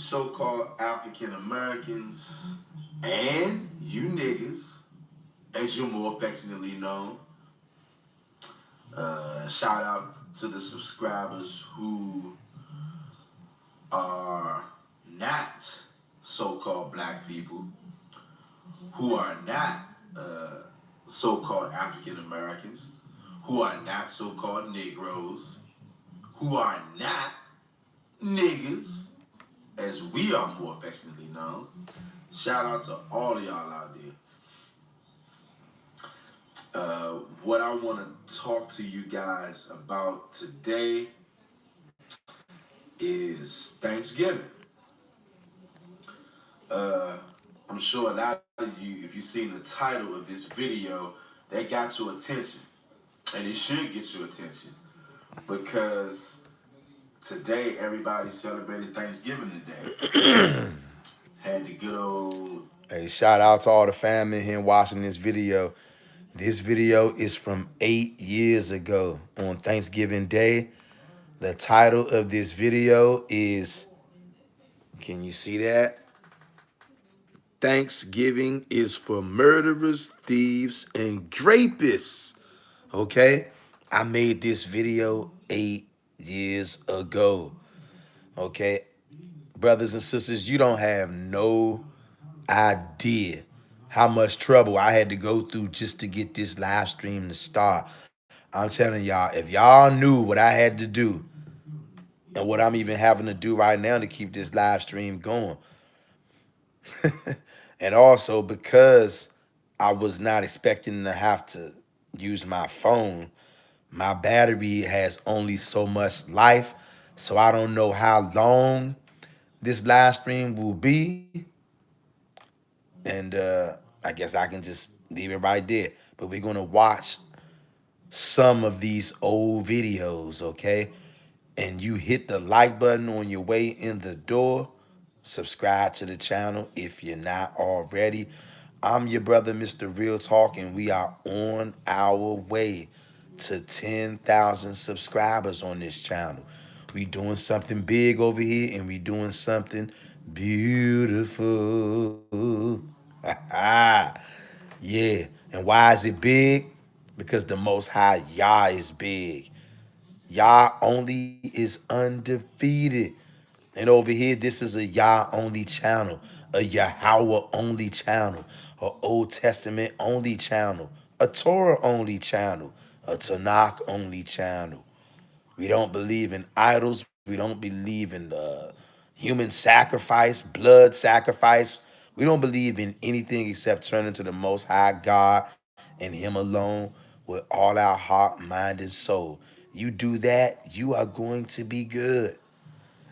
so-called African Americans, and you niggas, as you're more affectionately known. Shout out to the subscribers who are not so-called black people, who are not uh, so-called African Americans, who are not so-called Negroes, who are not niggas, as we are more affectionately known. Shout out to all of y'all out there. What I want to talk to you guys about today is Thanksgiving. Uh, I'm sure a lot of you, if you've seen the title of this video, that got your attention. And it should get your attention because today everybody celebrated Thanksgiving today. Had the good old. Hey, shout out to all the family here watching this video. This video is from 8 years ago on Thanksgiving Day. The title of this video is, can you see that? Thanksgiving is for murderers, thieves, and grapists. Okay? I made this video 8 years ago. Okay? Brothers and sisters, you don't have no idea how much trouble I had to go through just to get this live stream to start. I'm telling y'all, if y'all knew what I had to do and what I'm even having to do right now to keep this live stream going, and also because I was not expecting to have to use my phone, my battery has only so much life, so I don't know how long this live stream will be. And I guess I can just leave it right there. But we're gonna watch some of these old videos, okay? And you hit the like button on your way in the door. Subscribe to the channel if you're not already. I'm your brother, Mr. Real Talk, and we are on our way to 10,000 subscribers on this channel. We doing something big over here, and we doing something beautiful. Yeah. And why is it big? Because the Most High Yah is big. Yah only is undefeated. And over here, this is a Yah only channel, a Yahweh only channel, a Old Testament only channel, a Torah only channel, a Tanakh only channel. We don't believe in idols. We don't believe in human sacrifice, blood sacrifice. We don't believe in anything except turning to the Most High God and Him alone with all our heart, mind, and soul. You do that, you are going to be good.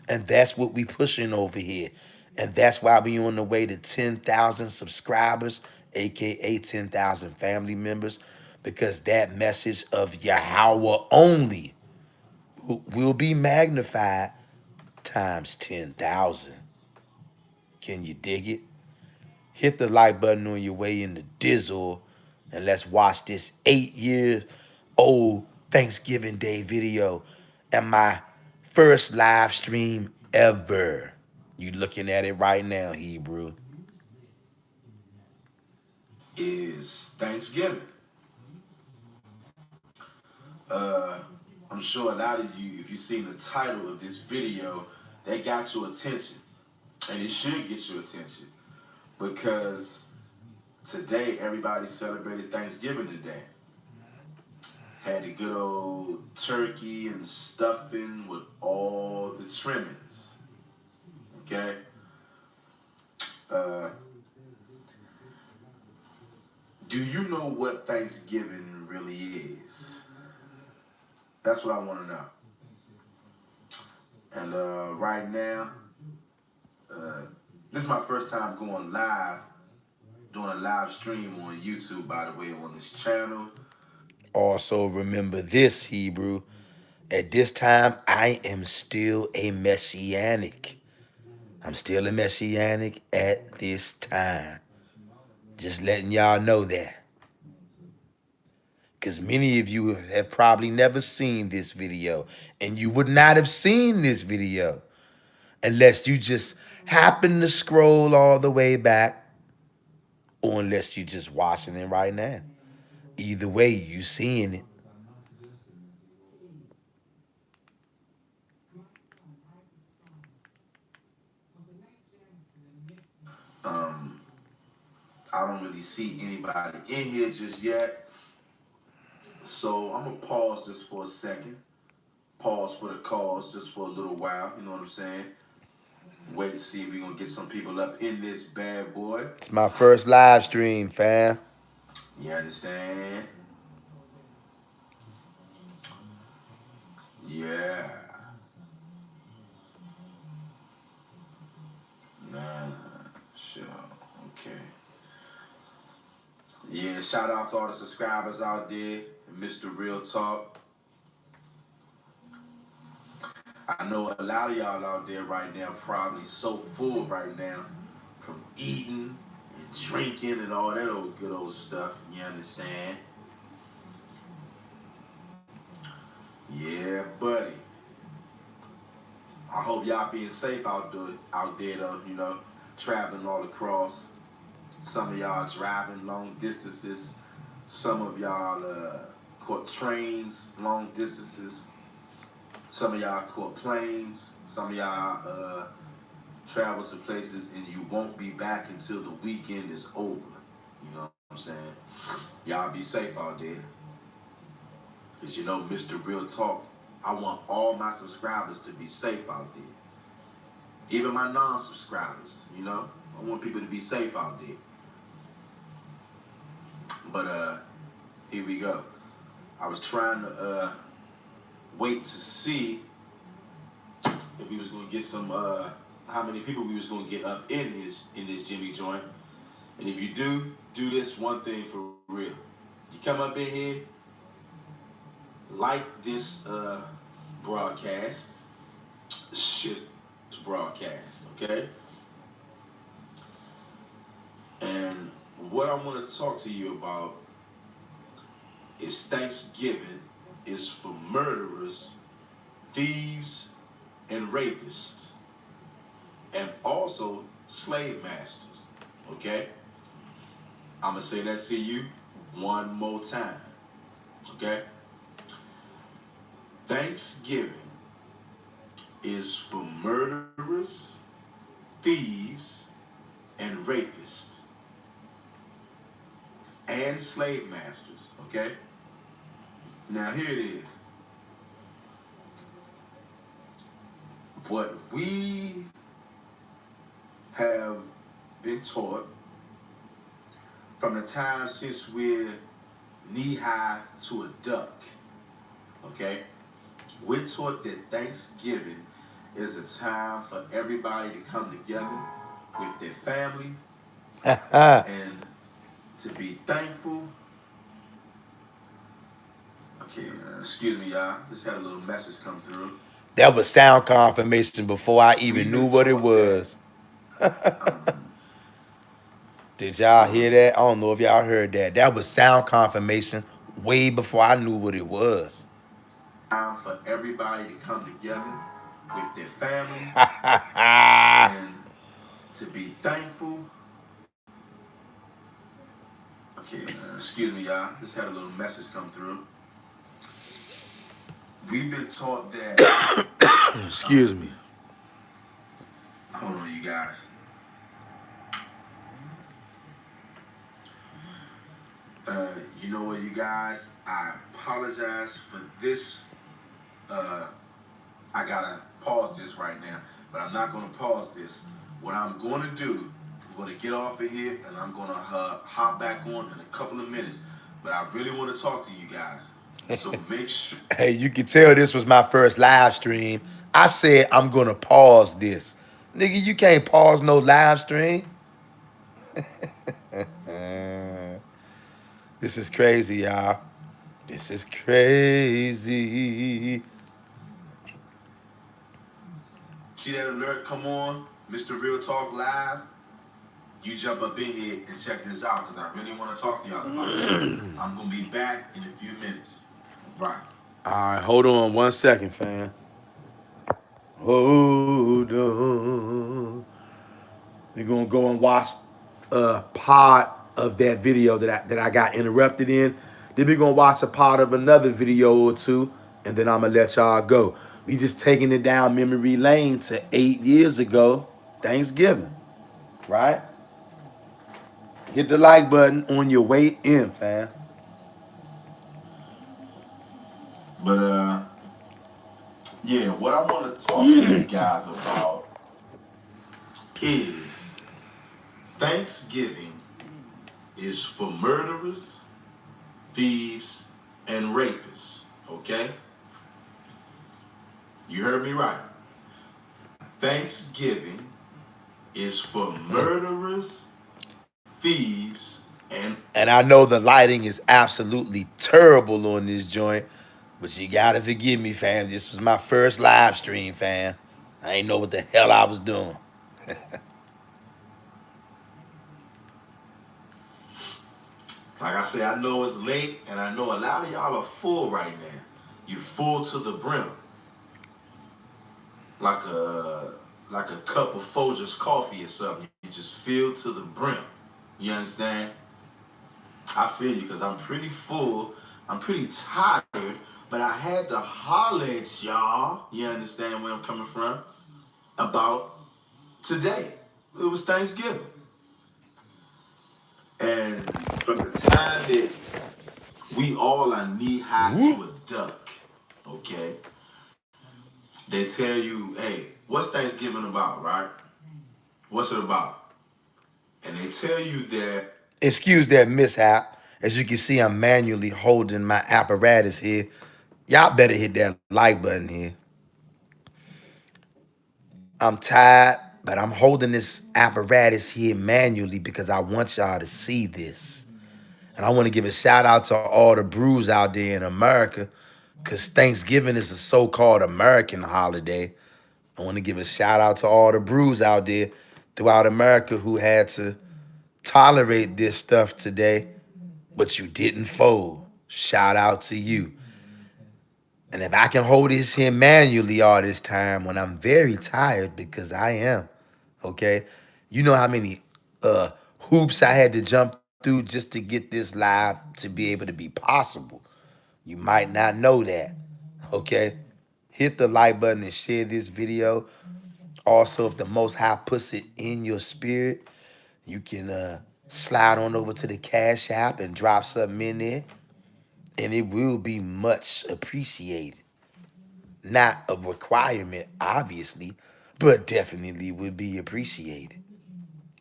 And that's what we pushing over here. And that's why we on the way to 10,000 subscribers, aka 10,000 family members, because that message of Yahweh only will be magnified times 10,000. Can you dig it? Hit the like button on your way in the dizzle and let's watch this 8 year old Thanksgiving Day video and my first live stream ever. You looking at it right now, Hebrew. Is Thanksgiving. Uh, I'm sure a lot of you, if you've seen the title of this video, that got your attention. And it should get your attention because today everybody celebrated Thanksgiving today. Had the good old turkey and stuffing with all the trimmings. Okay? Uh, do you know what Thanksgiving really is? That's what I want to know. And right now, uh, this is my first time going live, doing a live stream on YouTube, by the way, on this channel. Also, remember this, Hebrew. At this time, I am still a messianic. I'm still a messianic at this time. Just letting y'all know that. Because many of you have probably never seen this video. And you would not have seen this video unless you just happen to scroll all the way back, or unless you just watching it right now. Either way, you seeing it. Um, I don't really see anybody in here just yet. So I'm gonna pause just for a second. Pause for the calls just for a little while. You know what I'm saying? Wait to see if we're gonna get some people up in this bad boy. It's my first live stream, fam. You understand? Yeah. Nah, sure. Okay. Yeah, shout out to all the subscribers out there. Mr. Real Talk. I know a lot of y'all out there right now probably so full right now from eating and drinking and all that old good old stuff. You understand? Yeah, buddy. I hope y'all being safe out there though, you know, traveling all across. Some of y'all driving long distances. Some of y'all caught trains long distances. Some of y'all caught planes. Some of y'all travel to places and you won't be back until the weekend is over. You know what I'm saying? Y'all be safe out there. Because you know, Mr. Real Talk, I want all my subscribers to be safe out there. Even my non-subscribers, you know? I want people to be safe out there. But here we go. I was trying to wait to see if we was gonna get some how many people we was gonna get up in this Jimmy joint. And if you do this one thing for real. You come up in here, like this broadcast, shit broadcast, okay? And what I want to talk to you about is Thanksgiving is for murderers, thieves, and rapists, and also slave masters, okay? I'm going to say that to you one more time, okay? Thanksgiving is for murderers, thieves, and rapists, and slave masters, okay? Now here it is. What we have been taught from the time since we're knee-high to a duck, okay? We're taught that Thanksgiving is a time for everybody to come together with their family and to be thankful. Okay, excuse me, y'all. Just had a little message come through. That was sound confirmation before I even knew what it taught was. that, Did y'all hear that? I don't know if y'all heard that. That was sound confirmation way before I knew what it was. time for everybody to come together with their family and to be thankful. Okay, excuse me, y'all. Just had a little message come through. We've been taught that. Excuse me. Hold on, you guys. You know what, you guys? I apologize for this. I gotta pause this right now, but I'm not gonna pause this. What I'm gonna do, I'm gonna get off of here and I'm gonna hop back on in a couple of minutes. But I really want to talk to you guys. So make sure. Hey, you can tell this was my first live stream. I said I'm gonna pause this. Nigga, you can't pause no live stream. This is crazy, y'all. This is crazy. See that alert come on, Mr. Real Talk Live? You jump up in here and check this out because I really want to talk to y'all about this. I'm going to be back in a few minutes. Right. All right, hold on 1 second, fam. Hold on. gonna go and watch a part of that video that I got interrupted in. Then we gonna watch a part of another video or two, and then I'm gonna let y'all go. We just taking it down memory lane to 8 years ago, Thanksgiving, right? Hit the like button on your way in, fam. But yeah, what I want to talk to you guys about is Thanksgiving is for murderers, thieves, and rapists. Okay? You heard me right. Thanksgiving is for murderers, thieves, And I know the lighting is absolutely terrible on this joint, but you gotta forgive me, fam. This was my first live stream, fam. I ain't know what the hell I was doing. like I say, I know it's late, and I know a lot of y'all are full right now. You full to the brim, like a cup of Folgers coffee or something. You just fill to the brim. You understand? I feel you because I'm pretty full. I'm pretty tired, but I had to holler at y'all. You understand where I'm coming from? About today. It was Thanksgiving. And from the time that we all are knee high to a duck, okay? They tell you, hey, what's Thanksgiving about, right? What's it about? And they tell you that. Excuse that mishap. As you can see, I'm manually holding my apparatus here. Y'all better hit that like button here. I'm tired, but I'm holding this apparatus here manually because I want y'all to see this. And I want to give a shout out to all the brews out there in America because Thanksgiving is a so-called American holiday. I want to give a shout out to all the brews out there throughout America who had to tolerate this stuff today, but you didn't fold. Shout out to you. And if I can hold this here manually all this time when I'm very tired, because I am, okay? You know how many hoops I had to jump through just to get this live to be able to be possible. You might not know that, okay? Hit the like button and share this video. Also, if the Most High puts it in your spirit, you can slide on over to the Cash App and drop something in there, and it will be much appreciated. Not a requirement, obviously, but definitely would be appreciated.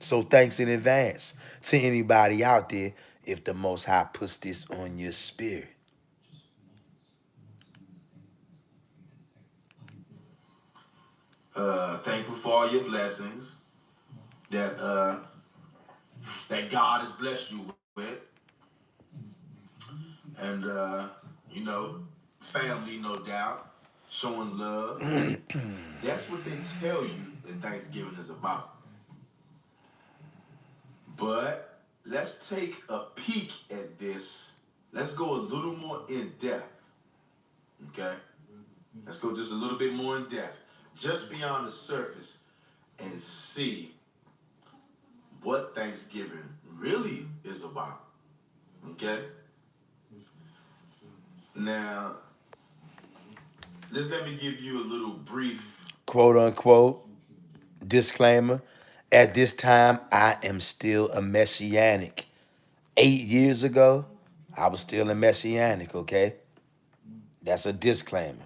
So thanks in advance to anybody out there if the Most High puts this on your spirit. Thankful for all your blessings that God has blessed you with, and you know, family, no doubt, showing love. That's what they tell you that Thanksgiving is about. But let's take a peek at this. Let's go a little more in depth. Okay? Let's go just a little bit more in depth, just beyond the surface, and see what Thanksgiving really is about. Okay? Now, let me give you a little brief. Quote unquote, disclaimer. At this time, I am still a messianic. 8 years ago, I was still a messianic, okay? That's a disclaimer.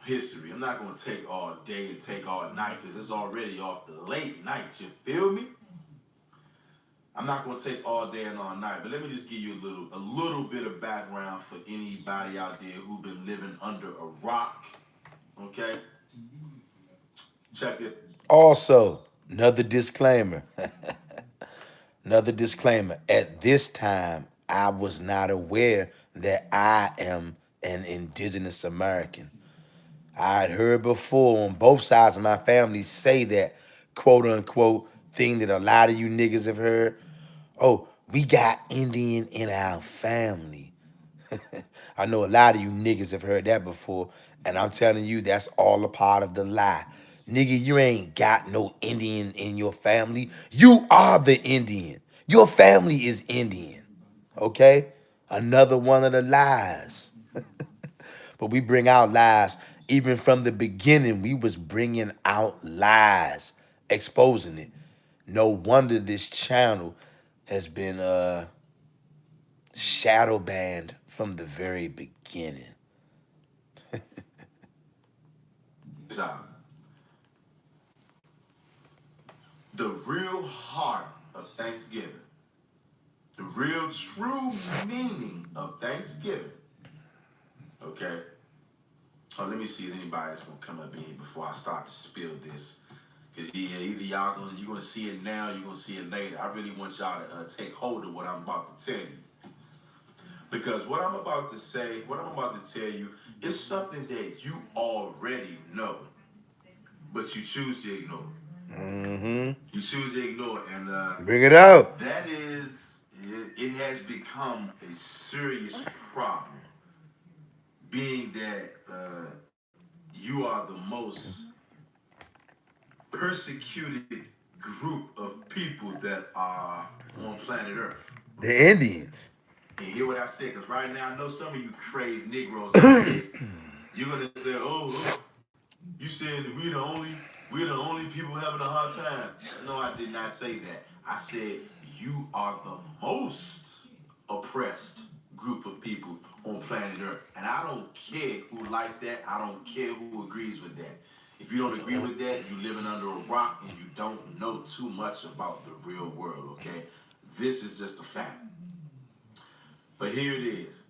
History. I'm not going to take all day and take all night because it's already off the late nights. You feel me? I'm not going to take all day and all night, but let me just give you a little bit of background for anybody out there who've been living under a rock. Okay? Check it. Also, another disclaimer. Another disclaimer. At this time, I was not aware that I am an indigenous American. I had heard before on both sides of my family say that quote unquote thing that a lot of you niggas have heard. Oh, we got Indian in our family. I know a lot of you niggas have heard that before, and I'm telling you that's all a part of the lie. Nigga, you ain't got no Indian in your family. You are the Indian. Your family is Indian. Okay? Another one of the lies. But we bring out lies. Even from the beginning, we was bringing out lies, exposing it. No wonder this channel has been shadow banned from the very beginning. So, the real heart of Thanksgiving, the real true meaning of Thanksgiving. Okay. Oh, let me see if anybody else gonna come up in here before I start to spill this. Cause yeah, either you're gonna see it now, you're gonna see it later. I really want y'all to take hold of what I'm about to tell you. Because what I'm about to say, what I'm about to tell you, is something that you already know, but you choose to ignore. Mm-hmm. You choose to ignore it, and Bring it out. that is, it has become a serious problem, being that you are the most persecuted group of people that are on planet Earth. The Indians. And hear what I said, because right now I know some of you crazy Negroes out there, you're gonna say, "Oh, you saying that we're the only people having a hard time?" No, I did not say that. I said you are the most oppressed group of people on planet Earth, and I don't care who likes that. I don't care who agrees with that. If you don't agree with that, you're living under a rock and you don't know too much about the real world. Okay, this is just a fact. But here it is.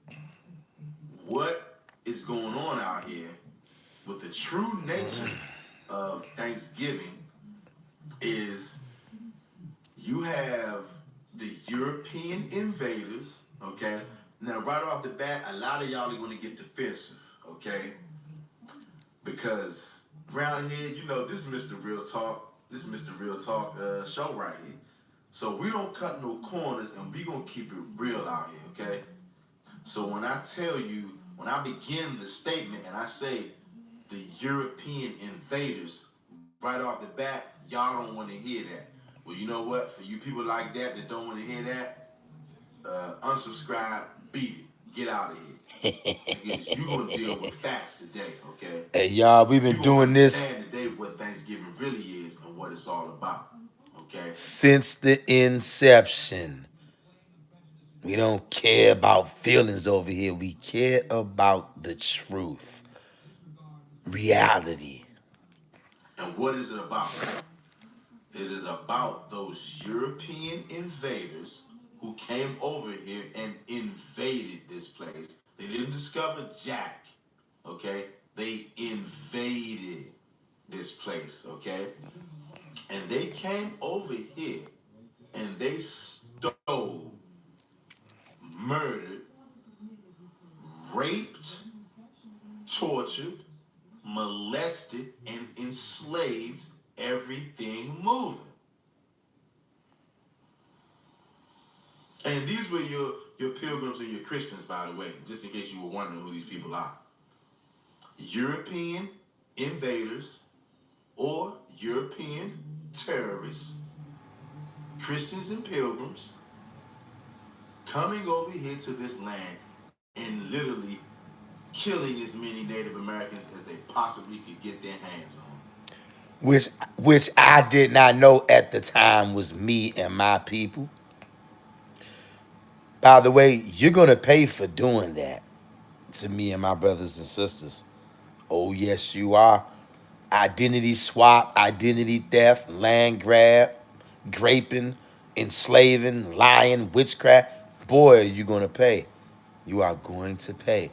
What is going on out here with the true nature of Thanksgiving is you have the European invaders, okay? Now, right off the bat, a lot of y'all are going to get defensive, okay? Because around here, you know, this is Mr. Real Talk. This is Mr. Real Talk show right here. So we don't cut no corners and we going to keep it real out here, okay? So when I tell you, when I begin the statement and I say the European invaders, right off the bat, y'all don't want to hear that. Well, you know what? For you people like that don't want to hear that, unsubscribe, beat it, get out of here. Because you're going to deal with facts today, okay? Hey, y'all, we've You're been going to doing this understand today what Thanksgiving really is and what it's all about, okay? since the inception. We don't care about feelings over here. We care about the truth, reality. And what is it about? It is about those European invaders who came over here and invaded this place. They didn't discover Jack, okay? They invaded this place, okay? And they came over here and they stole, murdered, raped, tortured, molested, and enslaved everything moving. And these were your pilgrims and your Christians, by the way, just in case you were wondering who these people are. European invaders or European terrorists, Christians and pilgrims coming over here to this land and literally killing as many Native Americans as they possibly could get their hands on. Which I did not know at the time was me and my people. By the way, you're gonna pay for doing that to me and my brothers and sisters. Oh yes, you are. Identity swap, identity theft, land grab, graping, enslaving, lying, witchcraft. Boy, you're gonna pay. You are going to pay.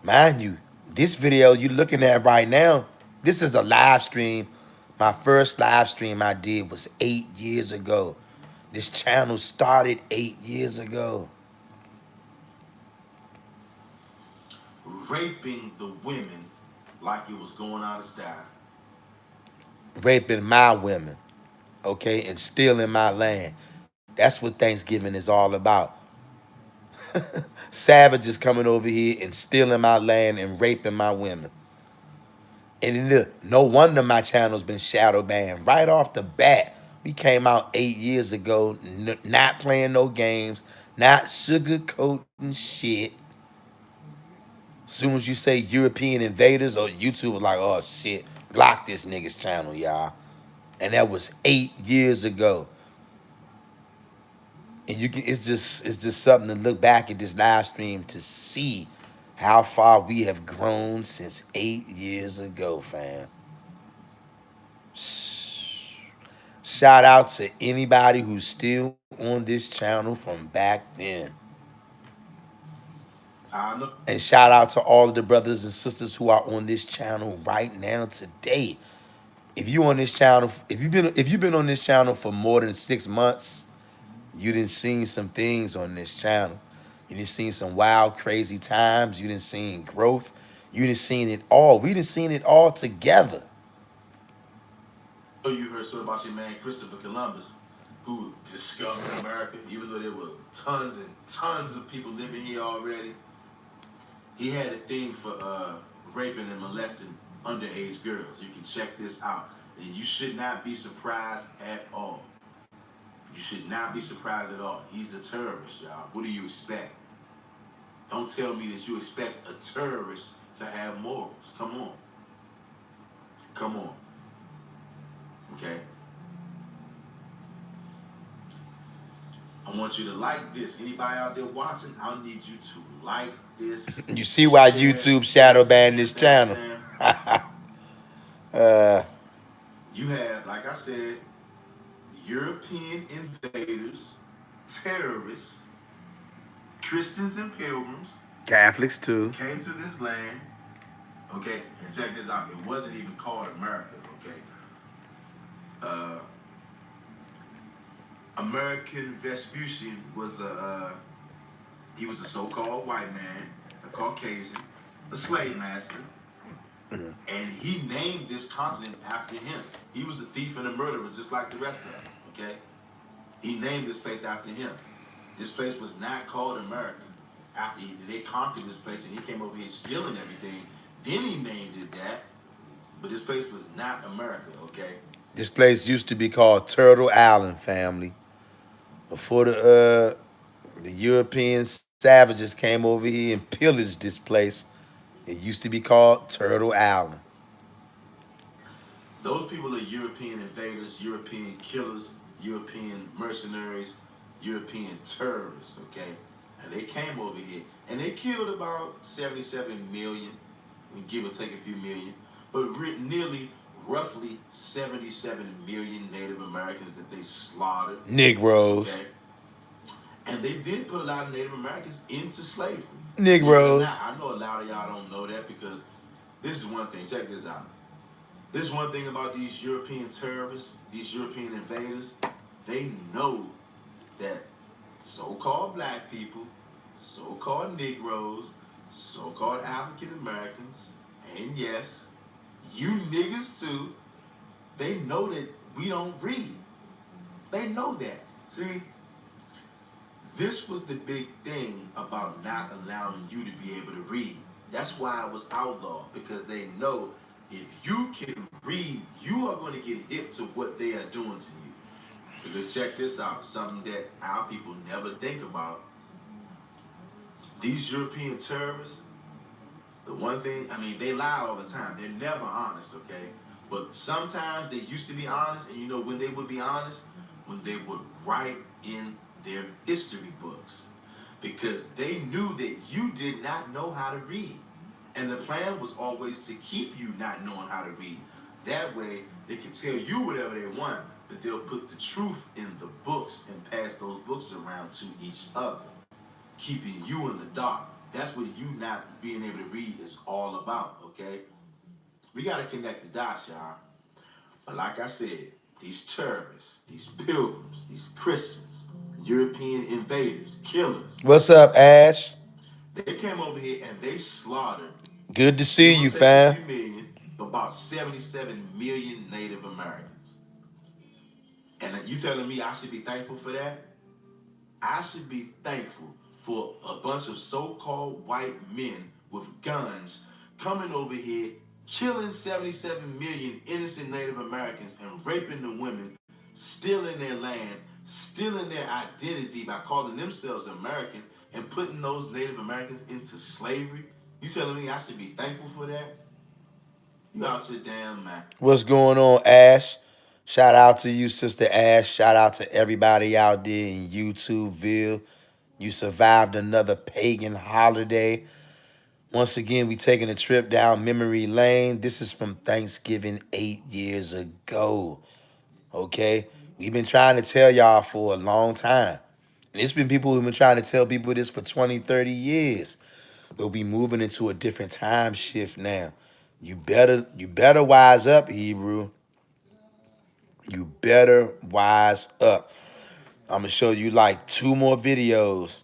Mind you, this video you're looking at right now, this is a live stream. My first live stream I did was 8 years ago. This channel started 8 years ago. Raping the women like it was going out of style. Raping my women, okay, and stealing my land. That's what Thanksgiving is all about. Savages coming over here and stealing my land and raping my women. And then look, no wonder my channel's been shadow banned right off the bat. We came out 8 years ago, not playing no games, not sugarcoating shit. Soon as you say European invaders, or YouTube was like, oh shit, block this nigga's channel, y'all. And that was 8 years ago. And you can it's just something to look back at this live stream to see how far we have grown since 8 years ago, fam. Shout out to anybody who's still on this channel from back then. I know. And shout out to all of the brothers and sisters who are on this channel right now today. If you on this channel, if you've been on this channel for more than 6 months, you done seen some things on this channel. You done seen some wild, crazy times. You done seen growth. You done seen it all. We done seen it all together. You heard so about your man Christopher Columbus, who discovered America, even though there were tons and tons of people living here already. He had a thing for raping and molesting underage girls. You can check this out. And you should not be surprised at all. You should not be surprised at all. He's a terrorist, y'all. What do you expect? Don't tell me that you expect a terrorist to have morals. Come on. Come on. Okay? I want you to like this. Anybody out there watching, I need you to like this. You see why share, YouTube shadow banned this channel. You have, like I said, European invaders, terrorists, Christians and pilgrims, Catholics too, came to this land. Okay, and check this out. It wasn't even called America. Okay. American Vespucci was he was a so-called white man, a Caucasian, a slave master, and he named this continent after him. He was a thief and a murderer, just like the rest of them. Okay, he named this place after him. This place was not called America. After they conquered this place and he came over here stealing everything, then he named it that. But this place was not America. Okay. This place used to be called Turtle Island, family. Before the European savages came over here and pillaged this place, it used to be called Turtle Island. Those people are European invaders, European killers, European mercenaries, European terrorists, okay? And they came over here and they killed about 77 million, give or take a few million, but nearly roughly 77 million Native Americans that they slaughtered. Negroes. Okay? And they did put a lot of Native Americans into slavery. Negroes. I know a lot of y'all don't know that because this is one thing. Check this out. This is one thing about these European terrorists, these European invaders. They know that so-called black people, so-called Negroes, so-called African Americans, and yes, you niggas too, they know that we don't read. They know that. See, this was the big thing about not allowing you to be able to read. That's why it was outlawed, because they know if you can read, you are going to get hip to what they are doing to you. Because check this out, something that our people never think about. These European terrorists, the one thing, I mean, they lie all the time. They're never honest, okay? But sometimes they used to be honest, and you know when they would be honest? When they would write in their history books. Because they knew that you did not know how to read. And the plan was always to keep you not knowing how to read. That way, they can tell you whatever they want, but they'll put the truth in the books and pass those books around to each other, keeping you in the dark. That's what you not being able to read is all about, okay? We got to connect the dots, y'all. But like I said, these terrorists, these pilgrims, these Christians, European invaders, killers. What's up, Ash? They came over here and they slaughtered. Good to see you, fam. About 77 million Native Americans. And you telling me I should be thankful for that? I should be thankful for a bunch of so-called white men with guns coming over here killing 77 million innocent Native Americans and raping the women, stealing their land, stealing their identity by calling themselves American and putting those Native Americans into slavery. You telling me I should be thankful for that? You out your damn mind. What's going on, Ash? Shout out to you, Sister Ash. Shout out to everybody out there in YouTubeville. You survived another pagan holiday. Once again, we taking a trip down memory lane. This is from Thanksgiving 8 years ago. Okay? We've been trying to tell y'all for a long time. And it's been people who've been trying to tell people this for 20, 30 years. We'll be moving into a different time shift now. You better wise up, Hebrew. You better wise up. I'm gonna show you like two more videos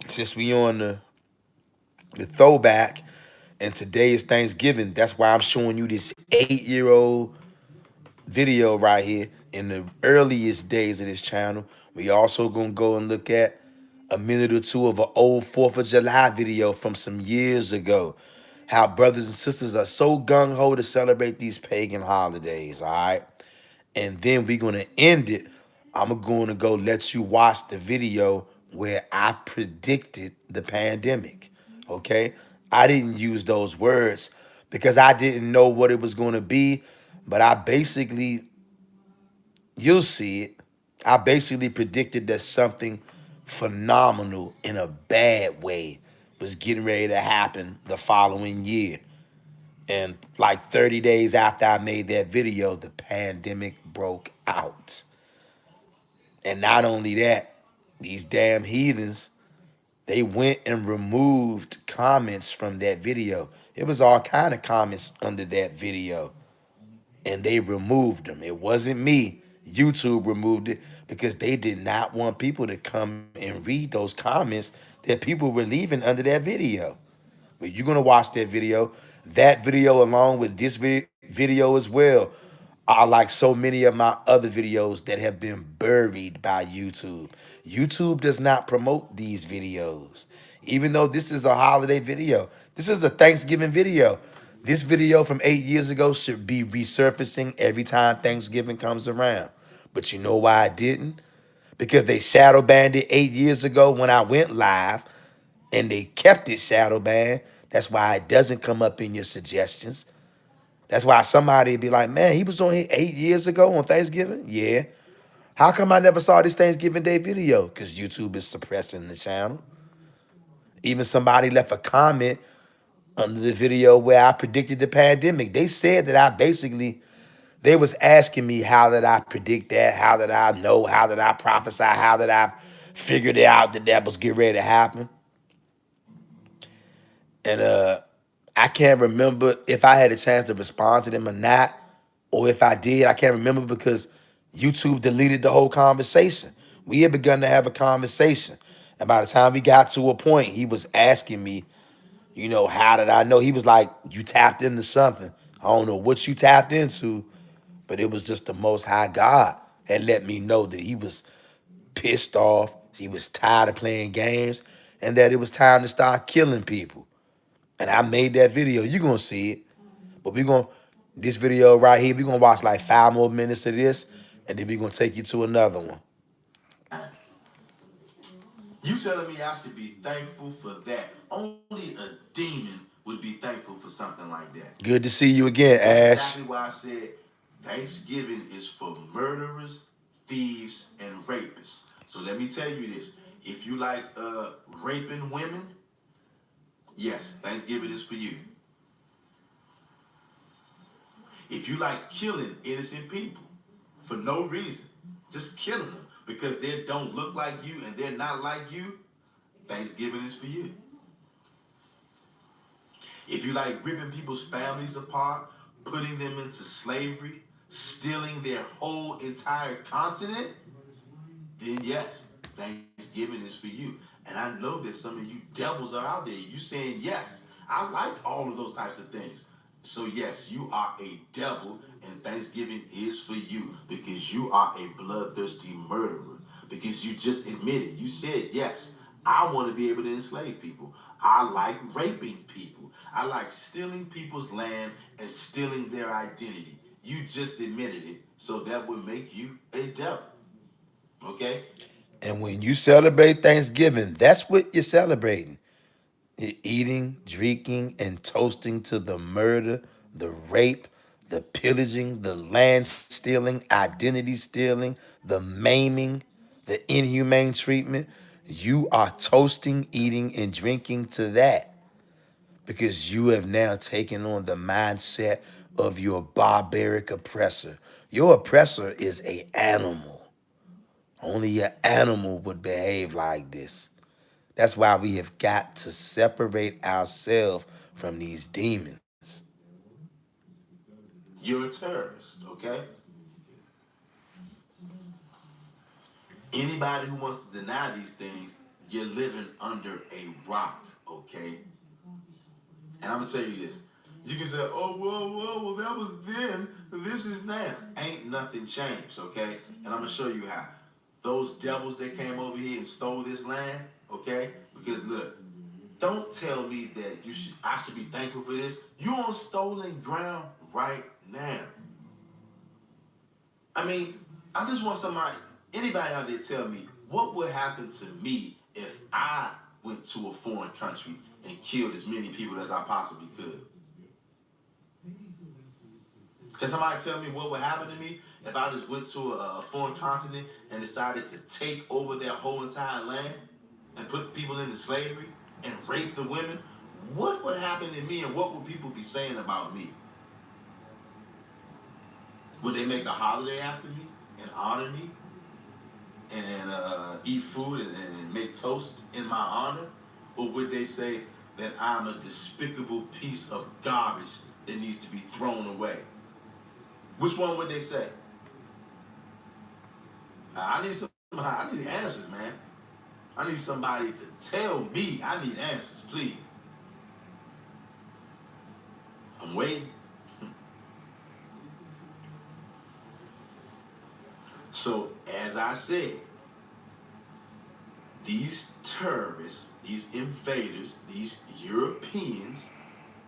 since we on the throwback, and today is Thanksgiving. That's why I'm showing you this 8-year-old video right here in the earliest days of this channel. We also gonna go and look at a minute or two of an old 4th of July video from some years ago. How brothers and sisters are so gung-ho to celebrate these pagan holidays, all right? And then we're gonna end it. I'm gonna go let you watch the video where I predicted the pandemic. Okay? I didn't use those words because I didn't know what it was gonna be, but I basically, you'll see it. I basically predicted that something phenomenal in a bad way was getting ready to happen the following year. And like 30 days after I made that video, the pandemic broke out. And not only that, these damn heathens, they went and removed comments from that video. It was all kind of comments under that video, and they removed them. It wasn't me. YouTube removed it because they did not want people to come and read those comments that people were leaving under that video. But you're gonna watch that video. That video along with this video as well are like so many of my other videos that have been buried by YouTube. YouTube does not promote these videos. Even though this is a holiday video. This is a Thanksgiving video. This video from 8 years ago should be resurfacing every time Thanksgiving comes around. But you know why I didn't? Because they shadow banned it 8 years ago when I went live, and they kept it shadow banned. That's why it doesn't come up in your suggestions. That's why somebody be like, man, he was on here 8 years ago on Thanksgiving. Yeah. How come I never saw this Thanksgiving Day video? Because YouTube is suppressing the channel. Even somebody left a comment under the video where I predicted the pandemic. They said that they was asking me how did I predict that? How did I know? How did I prophesy? How did I figure it out that was getting ready to happen? And I can't remember if I had a chance to respond to them or not, or if I did, I can't remember because YouTube deleted the whole conversation. We had begun to have a conversation. And by the time we got to a point, he was asking me, how did I know? He was like, you tapped into something. I don't know what you tapped into, but it was just the Most High God had let me know that he was pissed off. He was tired of playing games and that it was time to start killing people. And I made that video. You're going to see it. But this video right here, we're going to watch like 5 more minutes of this, and then we're going to take you to another one. You telling me I should be thankful for that? Only a demon would be thankful for something like that. Good to see you again, That's Ash. exactly why I said Thanksgiving is for murderers, thieves, and rapists. So let me tell you this. If you like raping women, yes, Thanksgiving is for you. If you like killing innocent people for no reason, just killing them because they don't look like you and they're not like you, Thanksgiving is for you. If you like ripping people's families apart, putting them into slavery, stealing their whole entire continent, then yes, Thanksgiving is for you. And I know that some of you devils are out there. You saying yes. I like all of those types of things. So yes, you are a devil, and Thanksgiving is for you because you are a bloodthirsty murderer. Because you just admitted, you said yes. I want to be able to enslave people. I like raping people. I like stealing people's land and stealing their identity. You just admitted it, so that would make you a devil. Okay? And when you celebrate Thanksgiving, that's what you're celebrating. You're eating, drinking, and toasting to the murder, the rape, the pillaging, the land stealing, identity stealing, the maiming, the inhumane treatment. You are toasting, eating, and drinking to that because you have now taken on the mindset of your barbaric oppressor. Your oppressor is a animal. Only an animal would behave like this. That's why we have got to separate ourselves from these demons. You're a terrorist, okay? Anybody who wants to deny these things, you're living under a rock, okay? And I'm gonna tell you this. You can say, oh, well, that was then, this is now. Ain't nothing changed, okay? And I'm gonna show you how. Those devils that came over here and stole this land, okay? Because look, don't tell me that I should be thankful for this. You on stolen ground right now. I mean, I just want anybody out there tell me what would happen to me if I went to a foreign country and killed as many people as I possibly could. Can somebody tell me what would happen to me if I just went to a foreign continent and decided to take over their whole entire land and put people into slavery and rape the women? What would happen to me and what would people be saying about me? Would they make a holiday after me and honor me and eat food and make toast in my honor? Or would they say that I'm a despicable piece of garbage that needs to be thrown away? Which one would they say? I need answers, man. I need somebody to tell me. I need answers, please. I'm waiting. So, as I said, these terrorists, these invaders, these Europeans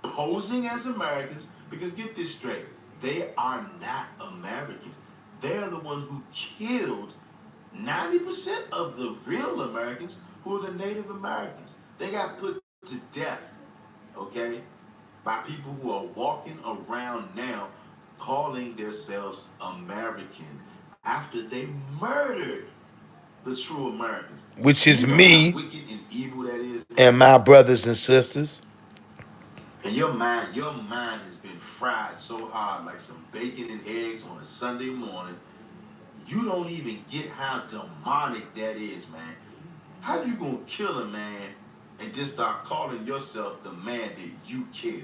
posing as Americans, because get this straight, they are not Americans. They're the one who killed 90% of the real Americans who are the Native Americans. They got put to death, okay, by people who are walking around now calling themselves American after they murdered the true Americans. Which Do is you know how me wicked and evil that is, and man? my brothers and sisters. And your mind has been fried so hard like some bacon and eggs on a Sunday morning. You don't even get how demonic that is, man. How you gonna kill a man and then start calling yourself the man that you killed?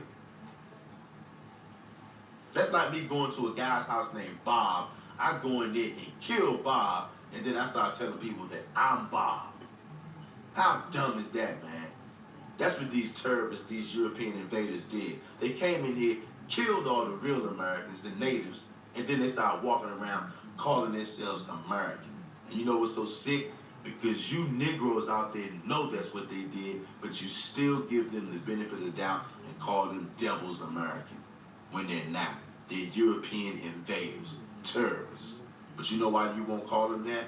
That's like me going to a guy's house named Bob. I go in there and kill Bob, and then I start telling people that I'm Bob. How dumb is that, man? That's what these terrorists, these European invaders did. They came in here, killed all the real Americans, the natives, and then they started walking around calling themselves American. And you know what's so sick? Because you Negroes out there know that's what they did, but you still give them the benefit of the doubt and call them devils American when they're not. They're European invaders, terrorists. But you know why you won't call them that?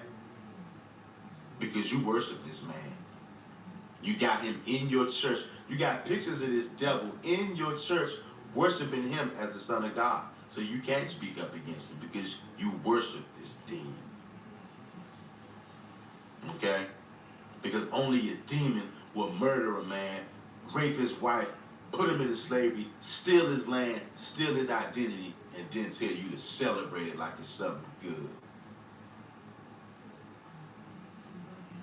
Because you worship this man. You got him in your church. You got pictures of this devil in your church worshiping him as the Son of God. So you can't speak up against him because you worship this demon. Okay? Because only a demon will murder a man, rape his wife, put him into slavery, steal his land, steal his identity, and then tell you to celebrate it like it's something good.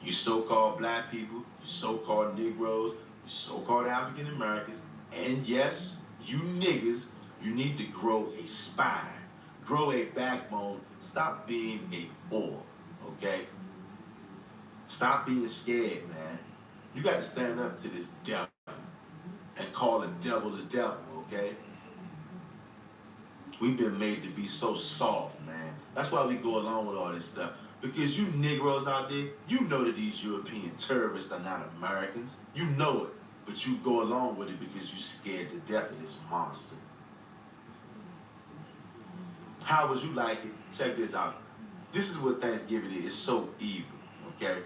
You so-called black people, you so-called Negroes, you so-called African Americans, and yes, you niggas, you need to grow a spine, grow a backbone, stop being a whore, okay? Stop being scared, man. You got to stand up to this devil and call the devil, okay? We've been made to be so soft, man. That's why we go along with all this stuff. Because you Negroes out there, you know that these European terrorists are not Americans. You know it. but you go along with it because you're scared to death of this monster. How would you like it? Check this out. This is what Thanksgiving is. It's so evil, okay?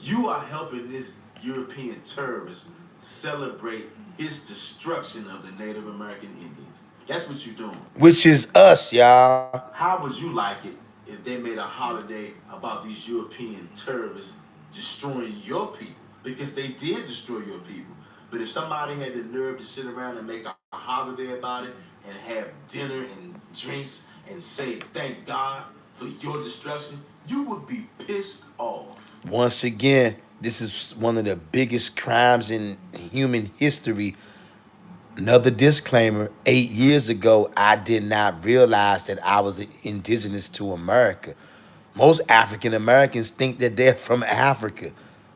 You are helping this European terrorist celebrate his destruction of the Native American Indians. That's what you're doing. Which is us, y'all. How would you like it if they made a holiday about these European terrorists destroying your people? Because they did destroy your people. But if somebody had the nerve to sit around and make a holiday about it and have dinner and drinks and say thank God for your destruction, you would be pissed off. Once again, this is one of the biggest crimes in human history. Another disclaimer, 8 years ago, I did not realize that I was indigenous to America. Most African Americans think that they're from Africa.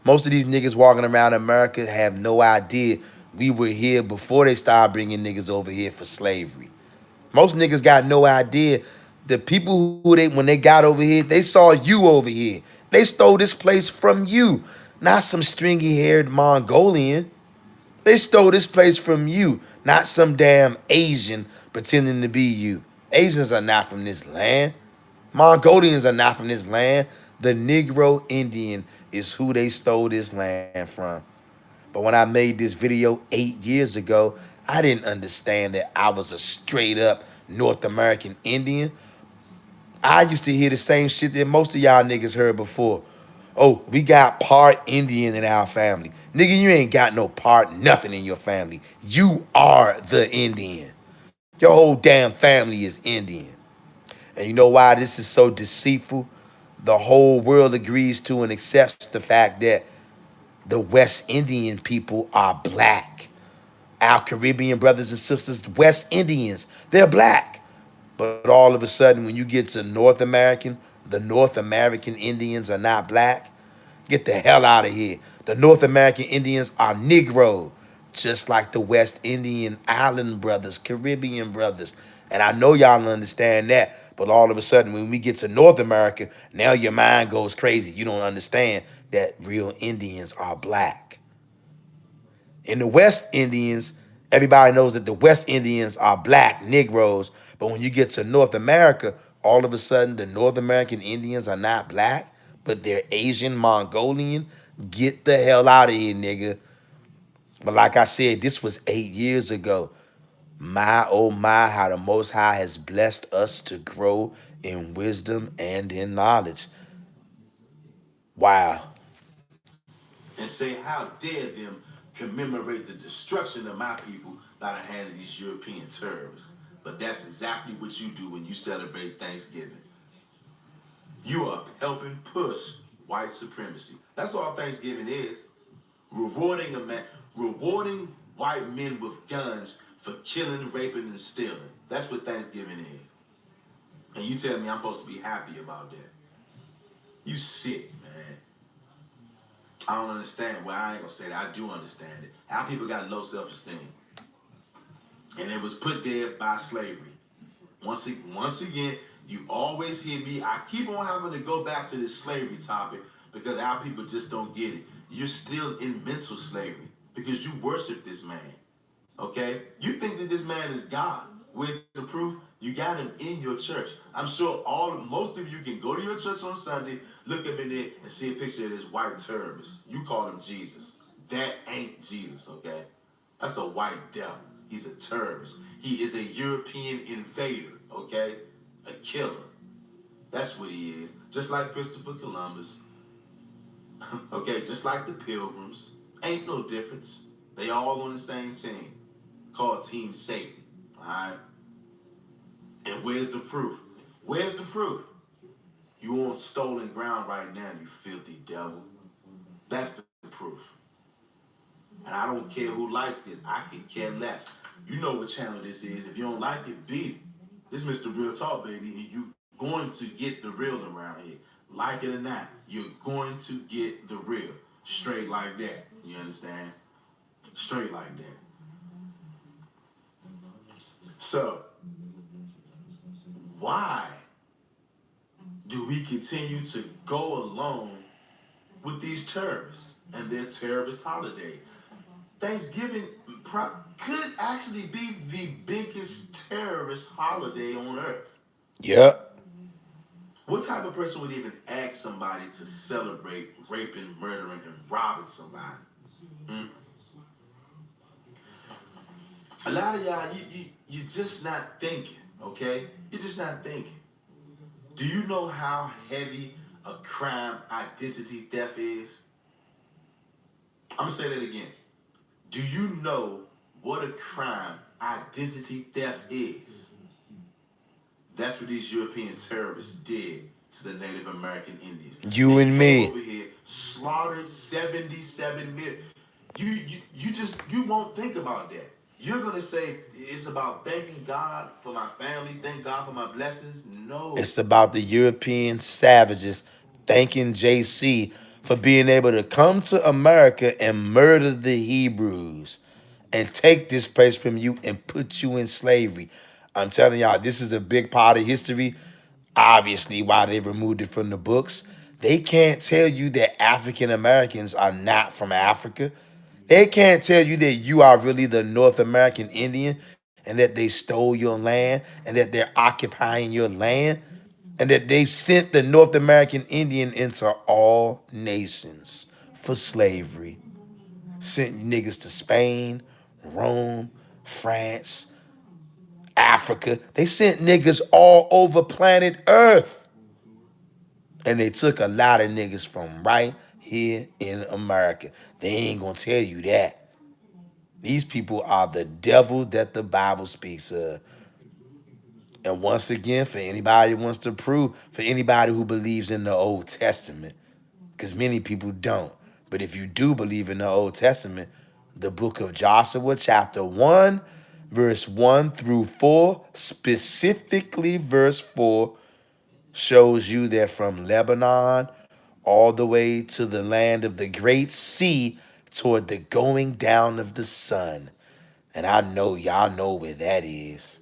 Most of these niggas walking around America have no idea we were here before they started bringing niggas over here for slavery. Most niggas got no idea. The people who when they got over here, they saw you over here. They stole this place from you, not some stringy-haired Mongolian. They stole this place from you, not some damn Asian pretending to be you. Asians are not from this land. Mongolians are not from this land. The Negro Indian is who they stole this land from. But when I made this video 8 years ago, I didn't understand that I was a straight up North American Indian. I used to hear the same shit that most of y'all niggas heard before. Oh, we got part Indian in our family. Nigga, you ain't got no part nothing in your family. You are the Indian. Your whole damn family is Indian. And you know why this is so deceitful? The whole world agrees to and accepts the fact that the West Indian people are black. Our Caribbean brothers and sisters, West Indians, they're black. But all of a sudden, when you get to North American, the North American Indians are not black. Get the hell out of here. The North American Indians are Negro, just like the West Indian Island brothers, Caribbean brothers. And I know y'all understand that. But all of a sudden, when we get to North America, now your mind goes crazy. You don't understand that real Indians are black. In the West Indians, everybody knows that the West Indians are black Negroes. But when you get to North America, all of a sudden the North American Indians are not black, but they're Asian, Mongolian. Get the hell out of here, nigga. But like I said, this was 8 years ago. My, oh my, how the Most High has blessed us to grow in wisdom and in knowledge. Wow. And say, how dare them commemorate the destruction of my people by the hand of these European terrorists. But that's exactly what you do when you celebrate Thanksgiving. You are helping push white supremacy. That's all Thanksgiving is. Rewarding a man, rewarding white men with guns for killing, raping, and stealing. That's what Thanksgiving is. And you tell me I'm supposed to be happy about that. You sick, man. I don't understand. Well, I ain't gonna say that. I do understand it. Our people got low self-esteem. And it was put there by slavery. Once again, you always hear me. I keep on having to go back to this slavery topic because our people just don't get it. You're still in mental slavery because you worship this man. Okay? You think that this man is God. Where's the proof? You got him in your church. I'm sure most of you can go to your church on Sunday, look up in there, and see a picture of this white terrorist. You call him Jesus. That ain't Jesus, okay? That's a white devil. He's a terrorist. He is a European invader, okay? A killer. That's what he is. Just like Christopher Columbus. Okay, just like the Pilgrims. Ain't no difference. They all on the same team. Called Team Satan. Alright? And where's the proof? Where's the proof? You on stolen ground right now, you filthy devil. That's the proof. And I don't care who likes this. I can care less. You know what channel this is. If you don't like it, beat it. This is Mr. Real Talk, baby. And you going to get the real around here. Like it or not, you're going to get the real. Straight like that. You understand? Straight like that. So, why do we continue to go along with these terrorists and their terrorist holidays? Thanksgiving could actually be the biggest terrorist holiday on earth. Yep. What type of person would even ask somebody to celebrate raping, murdering, and robbing somebody? Hmm? A lot of y'all, you're just not thinking, okay? You're just not thinking. Do you know how heavy a crime identity theft is? I'm gonna say that again. Do you know what a crime identity theft is? That's what these European terrorists did to the Native American Indians. You They and came me. over here, slaughtered 77 million. You won't think about that. You're gonna say it's about thanking God for my family, thank God for my blessings. No. It's about the European savages thanking JC for being able to come to America and murder the Hebrews and take this place from you and put you in slavery. I'm telling y'all, this is a big part of history. Obviously, why they removed it from the books. They can't tell you that African Americans are not from Africa. They can't tell you that you are really the North American Indian and that they stole your land and that they're occupying your land and that they sent the North American Indian into all nations for slavery. Sent niggas to Spain, Rome, France, Africa. They sent niggas all over planet Earth. And they took a lot of niggas from right here in America. They ain't gonna tell you that. These people are the devil that the Bible speaks of. And once again, for anybody who wants to prove, for anybody who believes in the Old Testament, because many people don't. But if you do believe in the Old Testament, the book of Joshua, chapter 1, verse 1 through 4, specifically verse 4, shows you that from Lebanon all the way to the land of the great sea toward the going down of the sun. And I know y'all know where that is.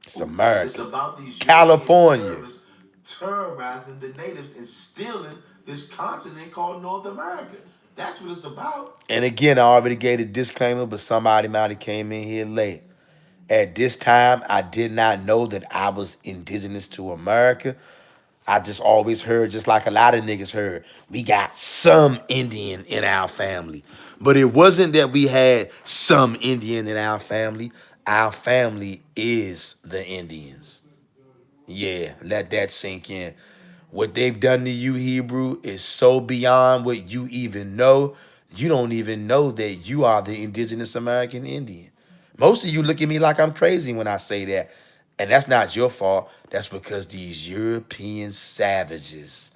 It's It's America. about these European California. terrorists terrorizing the natives and stealing this continent called North America. That's what it's about. And again, I already gave a disclaimer, but somebody might have came in here late. At this time, I did not know that I was indigenous to America. I just always heard, just like a lot of niggas heard, we got some Indian in our family. But it wasn't that we had some Indian in our family. Our family is the Indians. Yeah, let that sink in. What they've done to you, Hebrew, is so beyond what you even know. You don't even know that you are the indigenous American Indian. Most of you look at me like I'm crazy when I say that. And that's not your fault. That's because these European savages,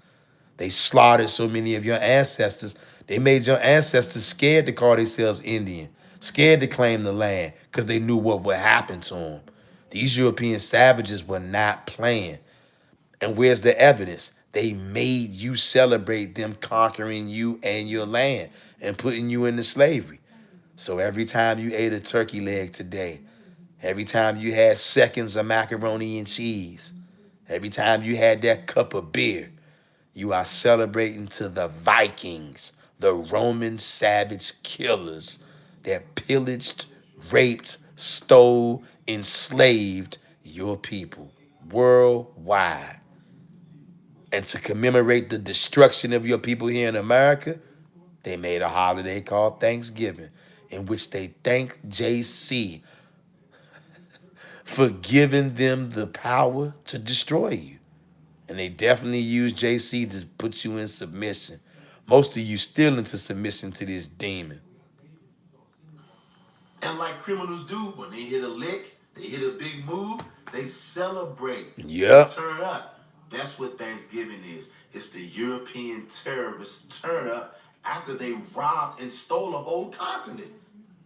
they slaughtered so many of your ancestors. They made your ancestors scared to call themselves Indian, scared to claim the land because they knew what would happen to them. These European savages were not playing. And where's the evidence? They made you celebrate them conquering you and your land and putting you into slavery. So every time you ate a turkey leg today, every time you had seconds of macaroni and cheese, every time you had that cup of beer, you are celebrating to the Vikings, the Roman savage killers that pillaged, raped, stole, enslaved your people worldwide. And to commemorate the destruction of your people here in America, they made a holiday called Thanksgiving, in which they thanked JC for giving them the power to destroy you. And they definitely used JC to put you in submission. Most of you still into submission to this demon. And like criminals do, when they hit a lick, they hit a big move, they celebrate. They Yep. turn up. That's what Thanksgiving is. It's the European terrorists turn up after they robbed and stole a whole continent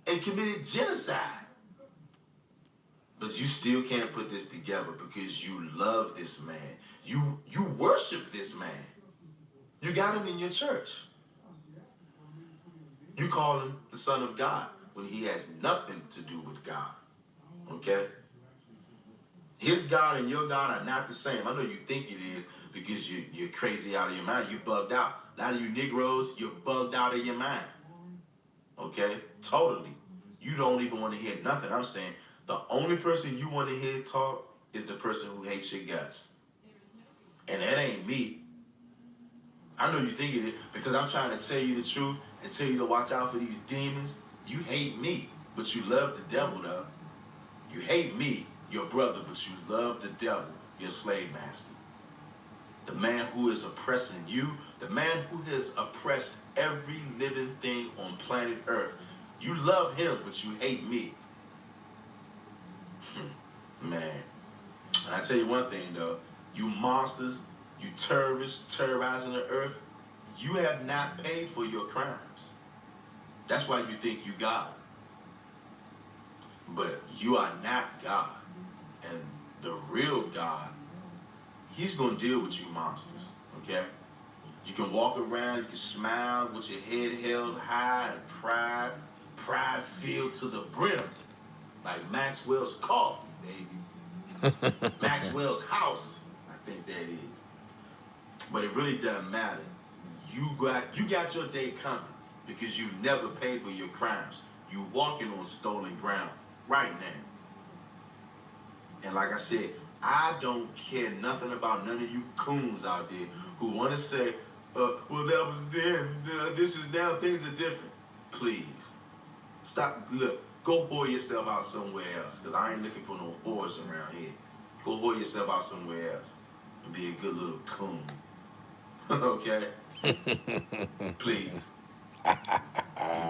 and committed genocide. But you still can't put this together because you love this man. You worship this man. You got him in your church. You call him the Son of God when he has nothing to do with God. Okay? His God and your God are not the same. I know you think it is because you're crazy out of your mind. You bugged out. A lot of you Negroes, you're bugged out of your mind. Okay? okay? Totally. You don't even want to hear nothing I'm saying. The only person you want to hear talk is the person who hates your guts. And that ain't me. I know you think it is because I'm trying to tell you the truth and tell you to watch out for these demons. You hate me, but you love the devil, though. You hate me, your brother, but you love the devil, your slave master. The man who is oppressing you, the man who has oppressed every living thing on planet Earth. You love him, but you hate me. Man, and I tell you one thing though, you monsters, you terrorists terrorizing the earth, you have not paid for your crimes. That's why you think you God. But you are not God. And the real God, he's gonna deal with you monsters. Okay? You can walk around, you can smile with your head held high and pride filled to the brim. Like Maxwell's coffee, baby. Maxwell's house, I think that is. But it really doesn't matter. You got your day coming because you never paid for your crimes. You walking on stolen ground right now. And like I said, I don't care nothing about none of you coons out there who want to say, well, that was then. This is now. Things are different. Please stop. Look, go whore yourself out somewhere else, because I ain't looking for no whores around here. Go whore yourself out somewhere else and be a good little coon. Okay? Please. You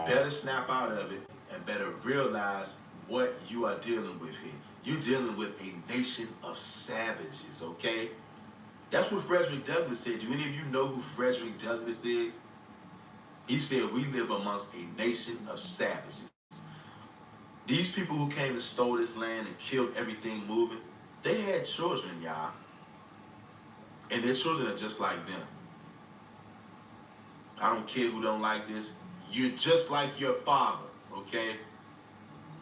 better snap out of it and better realize what you are dealing with here. You're dealing with a nation of savages, okay? That's what Frederick Douglass said. Do any of you know who Frederick Douglass is? He said, we live amongst a nation of savages. These people who came and stole this land and killed everything moving, they had children, y'all. And their children are just like them. I don't care who don't like this. You're just like your father, okay?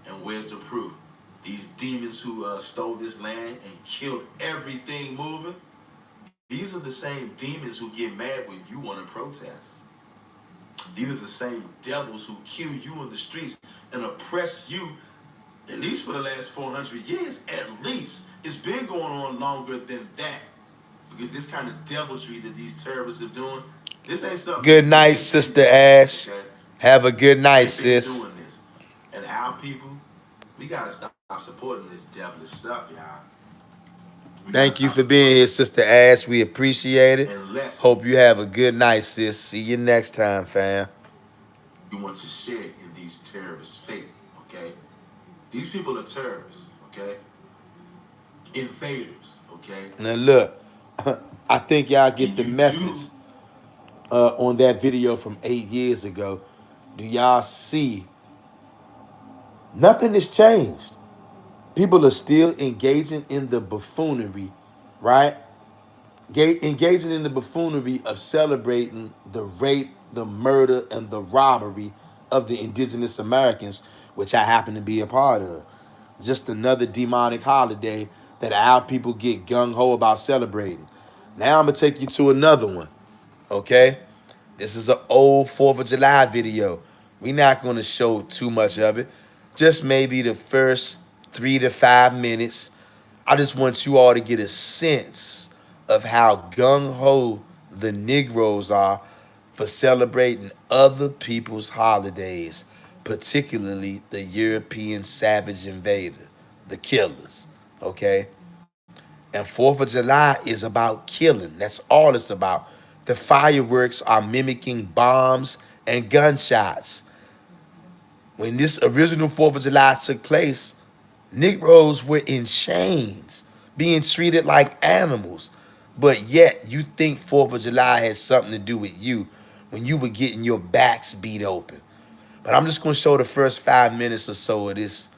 And where's the proof? These demons who stole this land and killed everything moving, these are the same demons who get mad when you want to protest. These are the same devils who kill you in the streets and oppress you, at least for the last 400 years, at least. It's been going on longer than that. Because this kind of deviltry that these terrorists are doing, this ain't something. Good night, Sister Ash. Okay? Have a good night, sis. Doing this. And our people, we got to stop supporting this devilish stuff, y'all. Thank you for being here, Sister Ash. We appreciate it. Hope you have a good night, sis. See you next time, fam. You want to share in these terrorists' fate, okay? These people are terrorists, okay? Invaders, okay? Now look, I think y'all get the message on that video from 8 years ago. Do y'all see? Nothing has changed. People are still engaging in the buffoonery, right? Engaging in the buffoonery of celebrating the rape, the murder, and the robbery of the indigenous Americans, which I happen to be a part of. Just another demonic holiday that our people get gung-ho about celebrating. Now I'm going to take you to another one, okay? This is an old 4th of July video. We're not going to show too much of it. Just maybe the first 3 to 5 minutes. I just want you all to get a sense of how gung-ho the Negroes are for celebrating other people's holidays, particularly the European savage invader, the killers, okay? And 4th of July is about killing. That's all it's about. The fireworks are mimicking bombs and gunshots. When this original 4th of July took place, Negroes were in chains, being treated like animals. But yet, you think 4th of July had something to do with you when you were getting your backs beat open. But I'm just going to show the first 5 minutes or so of this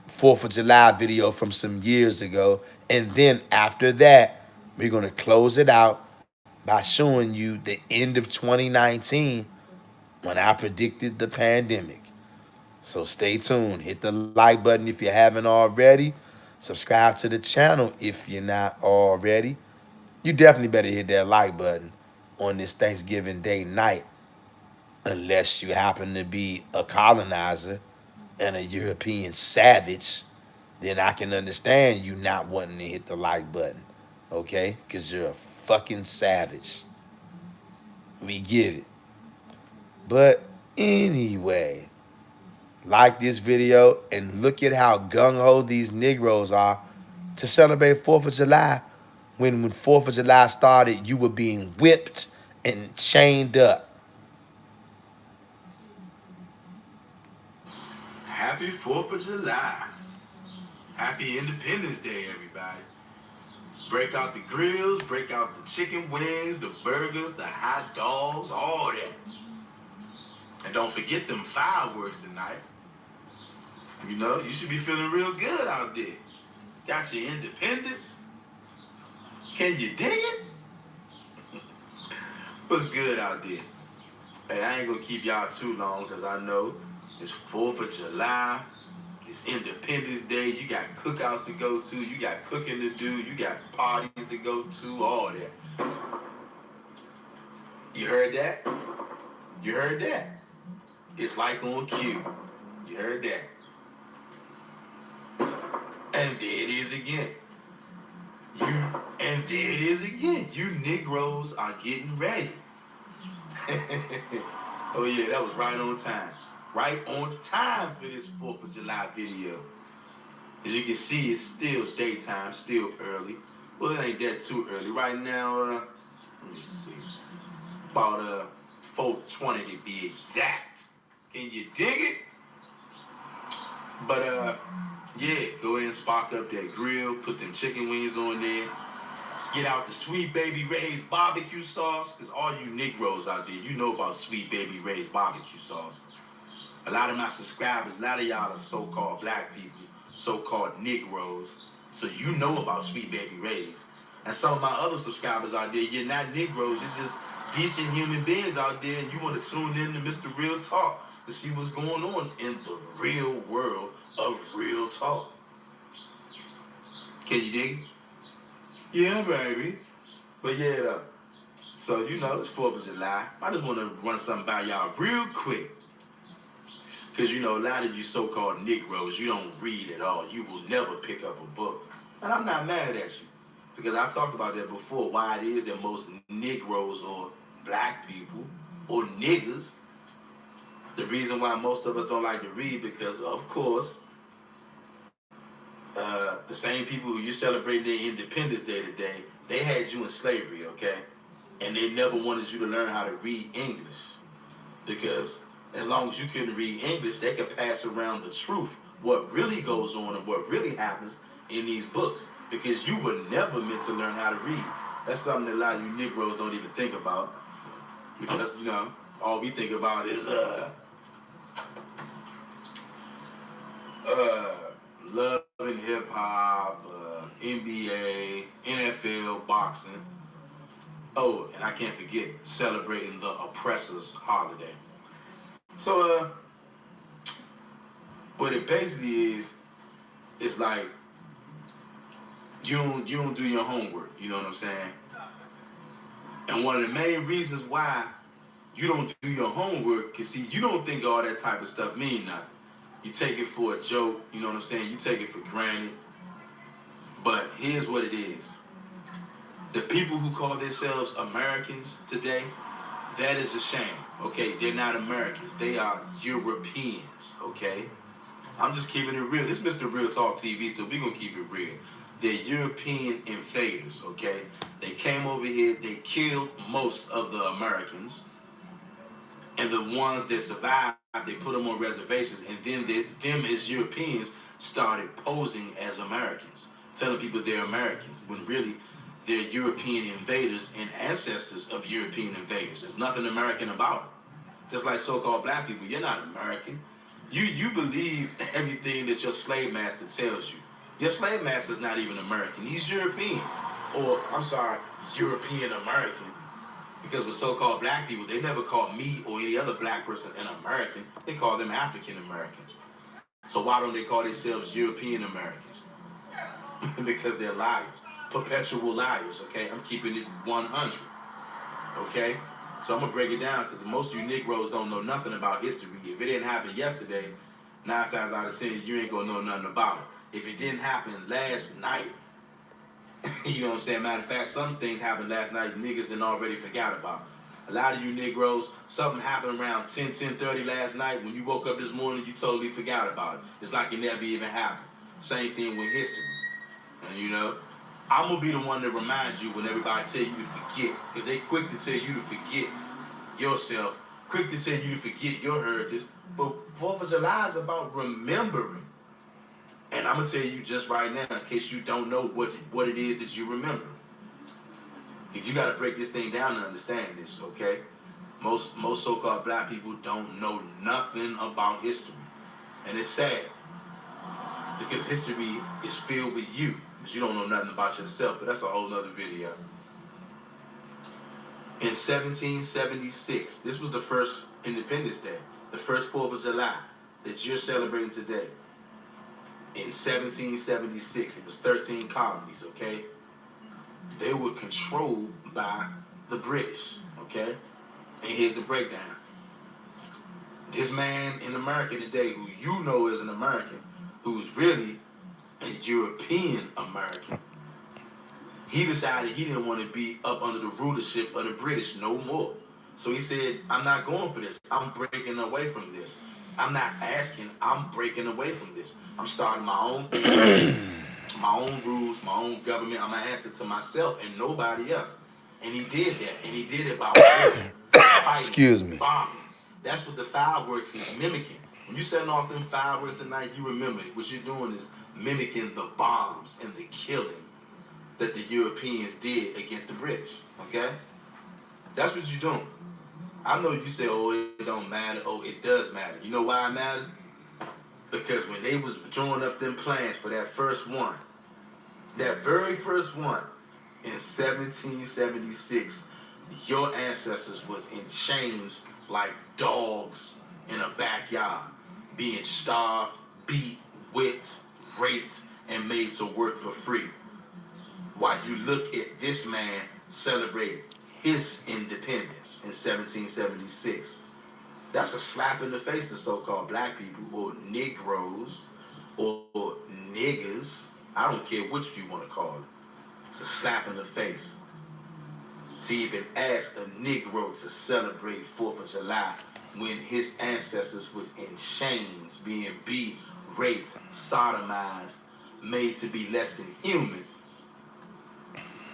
4th of July video from some years ago. And then after that, we're going to close it out by showing you the end of 2019 when I predicted the pandemic. So stay tuned. Hit the like button if you haven't already. Subscribe to the channel if you're not already. You definitely better hit that like button on this Thanksgiving Day night. unless you happen to be a colonizer and a European savage, then I can understand you not wanting to hit the like button, okay? Because you're a fucking savage. We get it. But anyway, like this video and look at how gung-ho these Negroes are to celebrate 4th of July. When 4th of July started, you were being whipped and chained up. Happy 4th of July. Happy Independence Day, everybody. Break out the grills, break out the chicken wings, the burgers, the hot dogs, all that. And don't forget them fireworks tonight. You know, you should be feeling real good out there. Got your independence. Can you dig it? What's good out there? Hey, I ain't gonna keep y'all too long because I know it's 4th of July. It's Independence Day. You got cookouts to go to. You got cooking to do. You got parties to go to. All that. You heard that? You heard that? It's like on cue. You heard that? And there it is again. And there it is again. You Negroes are getting ready. Oh yeah, that was right on time. Right on time for this 4th of July video. As you can see, it's still daytime, still early. Well, it ain't that too early. Right now, let me see. About 4:20 to be exact. Can you dig it? But yeah, go ahead and spark up that grill, put them chicken wings on there. Get out the Sweet Baby Ray's barbecue sauce, because all you Negroes out there, you know about Sweet Baby Ray's barbecue sauce. A lot of my subscribers, a lot of y'all are so-called black people, so-called Negroes, so you know about Sweet Baby Ray's. And some of my other subscribers out there, you're not Negroes, you're just decent human beings out there, and you want to tune in to Mr. Real Talk to see what's going on in the real world of real talk. Can you dig it? Yeah, baby. But yeah, though. So, you know, it's 4th of July. I just want to run something by y'all real quick. Because, you know, a lot of you so-called Negroes, you don't read at all. You will never pick up a book. And I'm not mad at you. Because I talked about that before, why it is that most Negroes or black people or niggas, the reason why most of us don't like to read, because, of course, the same people who you celebrating their Independence Day today, they had you in slavery, okay? And they never wanted you to learn how to read English. Because as long as you couldn't read English, they could pass around the truth, what really goes on and what really happens in these books. Because you were never meant to learn how to read. That's something that a lot of you Negroes don't even think about. Because, you know, all we think about is love and hip-hop, NBA, NFL, boxing. Oh, and I can't forget celebrating the oppressor's holiday. So, what it basically is, it's like you don't do your homework. You know what I'm saying? And one of the main reasons why you don't do your homework, cause see, you don't think all that type of stuff mean nothing. You take it for a joke. You know what I'm saying? You take it for granted. But here's what it is. The people who call themselves Americans today, that is a shame, okay? They're not Americans. They are Europeans, okay? I'm just keeping it real. This is Mr. Real Talk TV, so we're going to keep it real. They're European invaders, okay? They came over here. They killed most of the Americans. And the ones that survived, they put them on reservations. And then them as Europeans started posing as Americans, telling people they're Americans, when really they're European invaders and ancestors of European invaders. There's nothing American about them. Just like so-called black people, you're not American. You believe everything that your slave master tells you. Your slave master's not even American. He's European. Or, I'm sorry, European American. Because with so-called black people, they never called me or any other black person an American. They call them African American. So why don't they call themselves European Americans? Because they're liars. Perpetual liars, okay? I'm keeping it 100, okay? So I'm gonna break it down because most of you Negroes don't know nothing about history. If it didn't happen yesterday, 9 times out of 10, you ain't gonna know nothing about it. If it didn't happen last night, you know what I'm saying? Matter of fact, some things happened last night niggas done already forgot about. A lot of you Negroes, something happened around 10:30 last night. When you woke up this morning, you totally forgot about it. It's like it never even happened. Same thing with history. And you know, I'm gonna be the one to remind you when everybody tell you to forget, because they quick to tell you to forget yourself, quick to tell you to forget your heritage. But 4th of July is about remembering. And I'm gonna tell you just right now, in case you don't know what it is that you remember. Because you gotta break this thing down to understand this, okay? Most so-called black people don't know nothing about history. And it's sad. Because history is filled with you. But you don't know nothing about yourself. But that's a whole nother video. In 1776, this was the first Independence Day. The first 4th of July that you're celebrating today. In 1776, it was 13 colonies, okay? They were controlled by the British, okay? And here's the breakdown. This man in America today, who you know is an American, who's really a European American, he decided he didn't want to be up under the rulership of the British no more. So he said, I'm not going for this. I'm breaking away from this. I'm not asking, I'm breaking away from this. I'm starting my own thing, my own rules, my own government. I'm going to answer to myself and nobody else. And he did that. And he did it by fighting, Excuse me. bombing. That's what the fireworks is mimicking. When you're setting off them fireworks tonight, you remember what you're doing is mimicking the bombs and the killing that the Europeans did against the British. Okay? That's what you're doing. I know you say, oh, it don't matter. Oh, it does matter. You know why it matters? Because when they was drawing up them plans for that first one, that very first one in 1776, your ancestors was in chains like dogs in a backyard, being starved, beat, whipped, raped, and made to work for free. While you look at this man celebrate his independence in 1776. That's a slap in the face to so-called black people or Negroes or niggers. I don't care what you want to call it. It's a slap in the face to even ask a Negro to celebrate 4th of July when his ancestors was in chains, being beat, raped, sodomized, made to be less than human.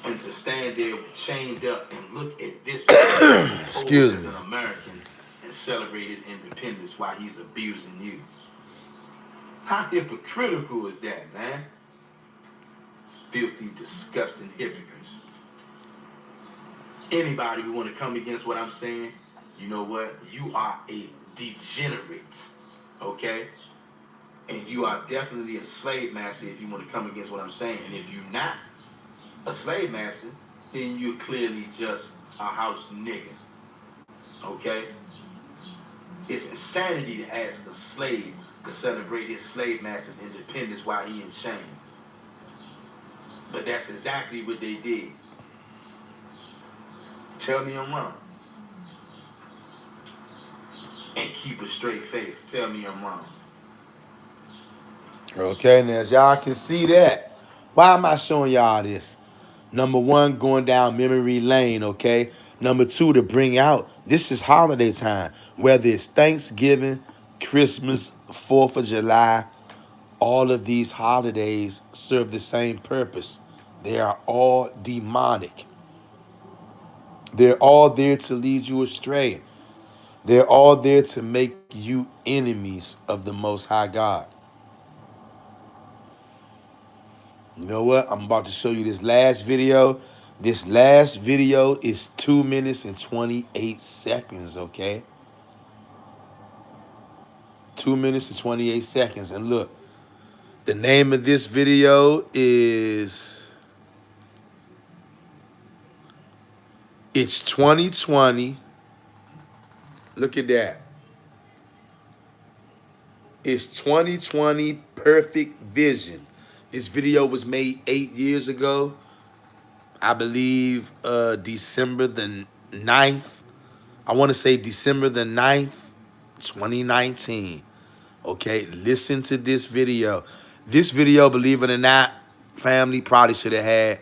And to stand there chained up and look at this Excuse as me. an American and celebrate his independence while he's abusing you. How hypocritical is that, man? Filthy, disgusting hypocrites. Anybody who want to come against what I'm saying, you know what? You are a degenerate, okay? And you are definitely a slave master if you want to come against what I'm saying. And if you're not a slave master, then you're clearly just a house nigga. Okay? It's insanity to ask a slave to celebrate his slave master's independence while he in chains. But that's exactly what they did. Tell me I'm wrong. And keep a straight face. Tell me I'm wrong. Okay, now as y'all can see that. Why am I showing y'all this? Number one, going down memory lane, okay? Number two, to bring out, this is holiday time. Whether it's Thanksgiving, Christmas, 4th of July, all of these holidays serve the same purpose. They are all demonic. They're all there to lead you astray. They're all there to make you enemies of the Most High God. You know what? I'm about to show you this last video. This last video is 2 minutes and 28 seconds, okay? 2 minutes and 28 seconds. And look, the name of this video is, it's 2020. Look at that. It's 2020 Perfect Vision. This video was made 8 years ago. I believe December the 9th I want to say December the 9th, 2019. Okay, listen to this video. This video, believe it or not, family, probably should have had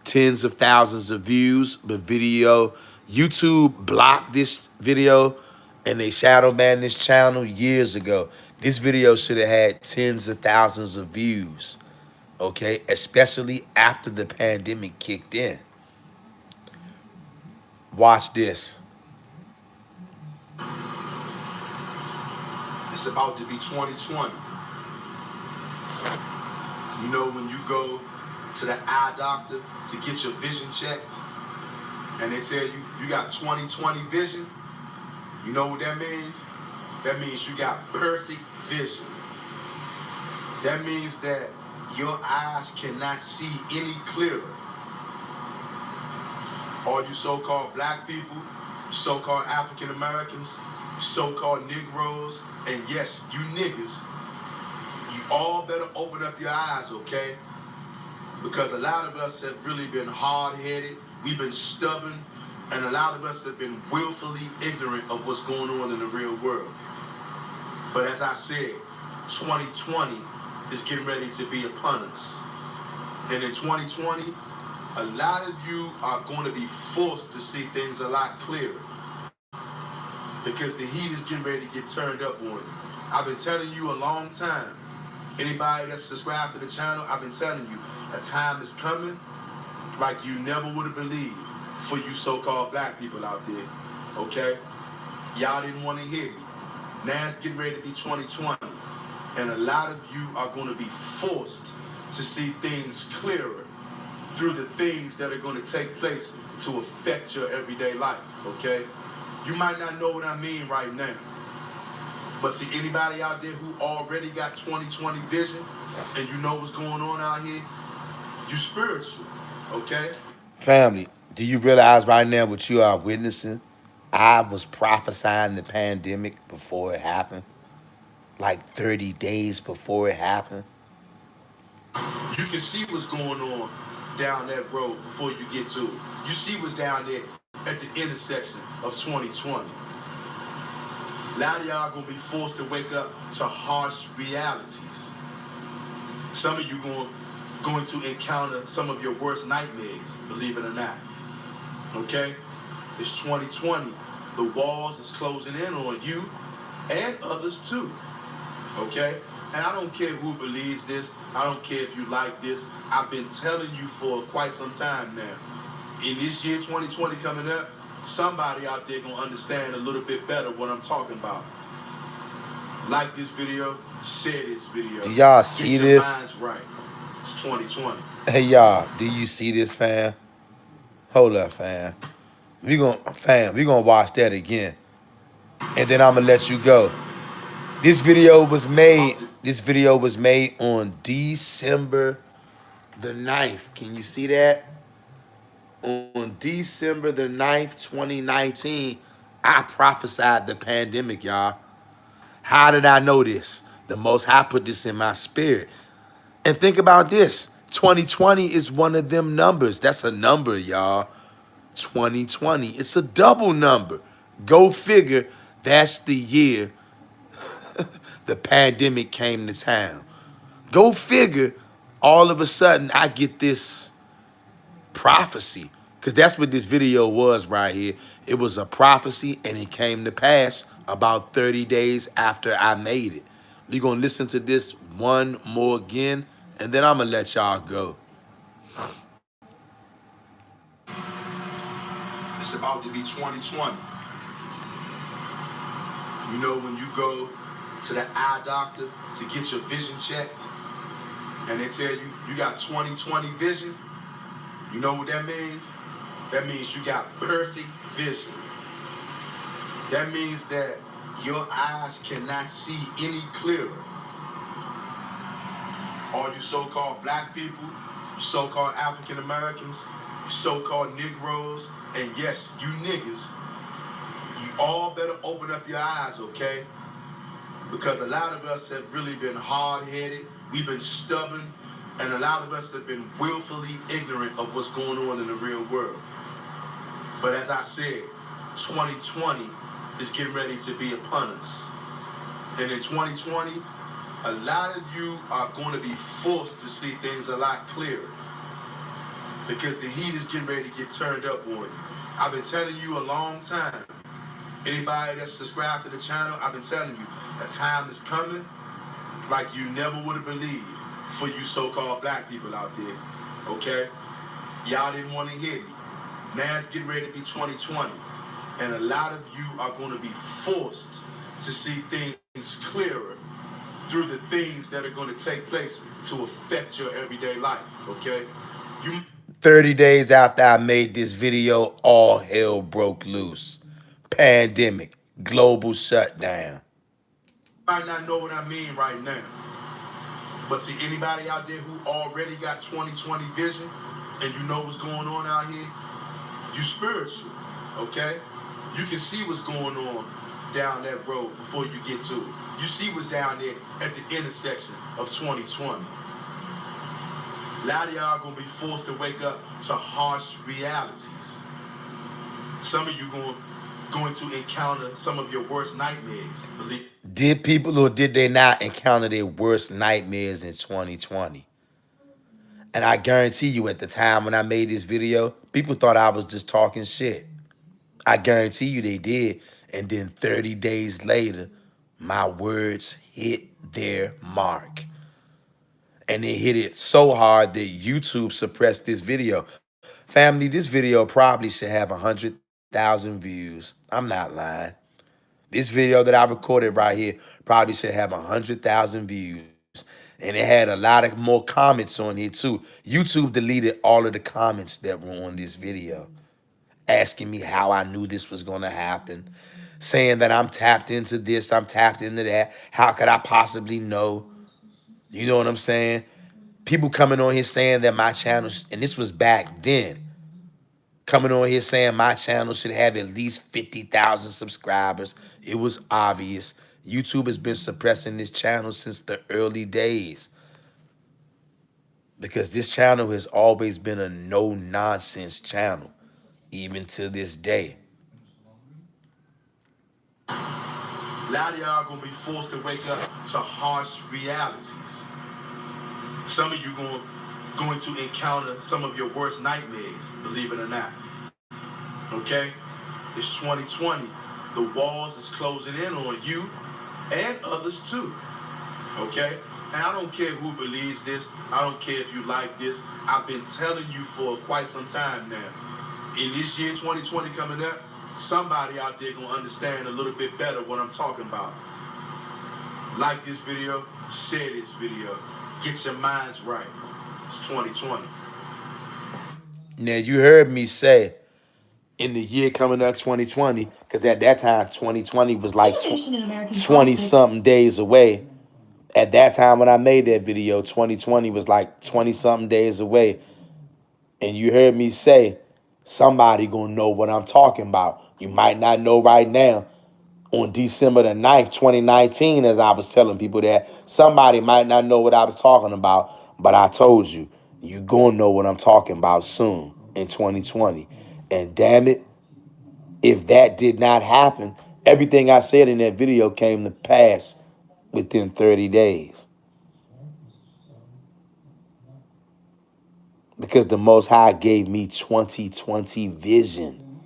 tens of thousands of views, but YouTube blocked this video and they shadow banned this channel years ago. This video should have had tens of thousands of views, okay? Especially after the pandemic kicked in. Watch this. It's about to be 2020. You know, when you go to the eye doctor to get your vision checked, and they tell you you got 20/20 vision, you know what that means? That means you got perfect vision. That means that your eyes cannot see any clearer. All you so-called black people, so-called African Americans, so-called Negroes, and yes, you niggas, you all better open up your eyes, okay? Because a lot of us have really been hard-headed, we've been stubborn, and a lot of us have been willfully ignorant of what's going on in the real world. But as I said, 2020 is getting ready to be upon us. And in 2020, a lot of you are going to be forced to see things a lot clearer. Because the heat is getting ready to get turned up on you. I've been telling you a long time. Anybody that's subscribed to the channel, I've been telling you, a time is coming like you never would have believed for you so-called black people out there, okay? Y'all didn't want to hear me. Now it's getting ready to be 2020, and a lot of you are going to be forced to see things clearer through the things that are going to take place to affect your everyday life, okay? You might not know what I mean right now, but to anybody out there who already got 20/20 vision and you know what's going on out here, you spiritual, okay? Family, do you realize right now what you are witnessing? I was prophesying the pandemic before it happened, like 30 days before it happened. You can see what's going on down that road before you get to it. You see what's down there at the intersection of 2020. A lot of y'all gonna be forced to wake up to harsh realities. Some of you going to encounter some of your worst nightmares, believe it or not. Okay? It's 2020. The walls is closing in on you and others too. Okay? And I don't care who believes this. I don't care if you like this. I've been telling you for quite some time now. In this year 2020 coming up, somebody out there gonna understand a little bit better what I'm talking about. Like this video, share this video. Do y'all see Get your this? minds right. It's 2020. Hey y'all, do you see this, fam? Hold up, fam. We gonna watch that again. And then I'm gonna let you go. This video was made on December the 9th. Can you see that? On December the 9th, 2019, I prophesied the pandemic, y'all. How did I know this? The Most High put this in my spirit. And think about this. 2020 is one of them numbers. That's a number, y'all. 2020. It's a double number. Go figure, that's the year the pandemic came to town. Go figure, all of a sudden I get this prophecy. Because that's what this video was right here. It was a prophecy and it came to pass about 30 days after I made it. We're going to listen to this one more again, and then I'm going to let y'all go. It's about to be 2020. You know, when you go to the eye doctor to get your vision checked, and they tell you you got 20/20 vision, you know what that means? That means you got perfect vision. That means that your eyes cannot see any clearer. All you so-called black people, so-called African Americans, so-called Negroes, and yes, you niggas, you all better open up your eyes, okay? Because a lot of us have really been hard-headed, we've been stubborn, and a lot of us have been willfully ignorant of what's going on in the real world. But as I said, 2020 is getting ready to be upon us. And in 2020, a lot of you are going to be forced to see things a lot clearer because the heat is getting ready to get turned up on you. I've been telling you a long time. Anybody that's subscribed to the channel, I've been telling you, a time is coming like you never would have believed for you so-called black people out there, okay? Y'all didn't want to hear me. Now it's getting ready to be 2020, and a lot of you are going to be forced to see things clearer through the things that are going to take place to affect your everyday life, okay? 30 days after I made this video, all hell broke loose. Pandemic, global shutdown. Might not know what I mean right now, but to anybody out there who already got 2020 vision and you know what's going on out here, you spiritual, okay? You can see what's going on down that road before you get to it. You see what's down there at the intersection of 2020. A lot of y'all gonna be forced to wake up to harsh realities. Some of you going to encounter some of your worst nightmares. Did people or did they not encounter their worst nightmares in 2020? And I guarantee you at the time when I made this video, people thought I was just talking shit. I guarantee you they did. And then 30 days later, my words hit their mark. And they hit it so hard that YouTube suppressed this video. Family, this video probably should have 100,000 views. I'm not lying. This video that I recorded right here probably should have 100,000 views. And it had a lot of more comments on here too. YouTube deleted all of the comments that were on this video, asking me how I knew this was going to happen, saying that I'm tapped into this, I'm tapped into that. How could I possibly know? You know what I'm saying? People coming on here saying that my channel, and this was back then, coming on here saying my channel should have at least 50,000 subscribers. It was obvious. YouTube has been suppressing this channel since the early days because this channel has always been a no-nonsense channel, even to this day. A lot of y'all gonna be forced to wake up to harsh realities. Some of you going to encounter some of your worst nightmares, believe it or not. Okay? It's 2020. The walls is closing in on you and others too. Okay? And I don't care who believes this. I don't care if you like this. I've been telling you for quite some time now. In this year 2020 coming up, somebody out there gonna understand a little bit better what I'm talking about. Like this video, share this video. Get your minds right. It's 2020. Now, you heard me say in the year coming up 2020, because at that time, 2020 was like 20-something days away. At that time when I made that video, 2020 was like 20-something days away. And you heard me say, somebody gonna know what I'm talking about. You might not know right now. On December the 9th, 2019, as I was telling people that, somebody might not know what I was talking about, but I told you, you gonna know what I'm talking about soon in 2020. And damn it, if that did not happen, everything I said in that video came to pass within 30 days. Because the Most High gave me 2020 vision.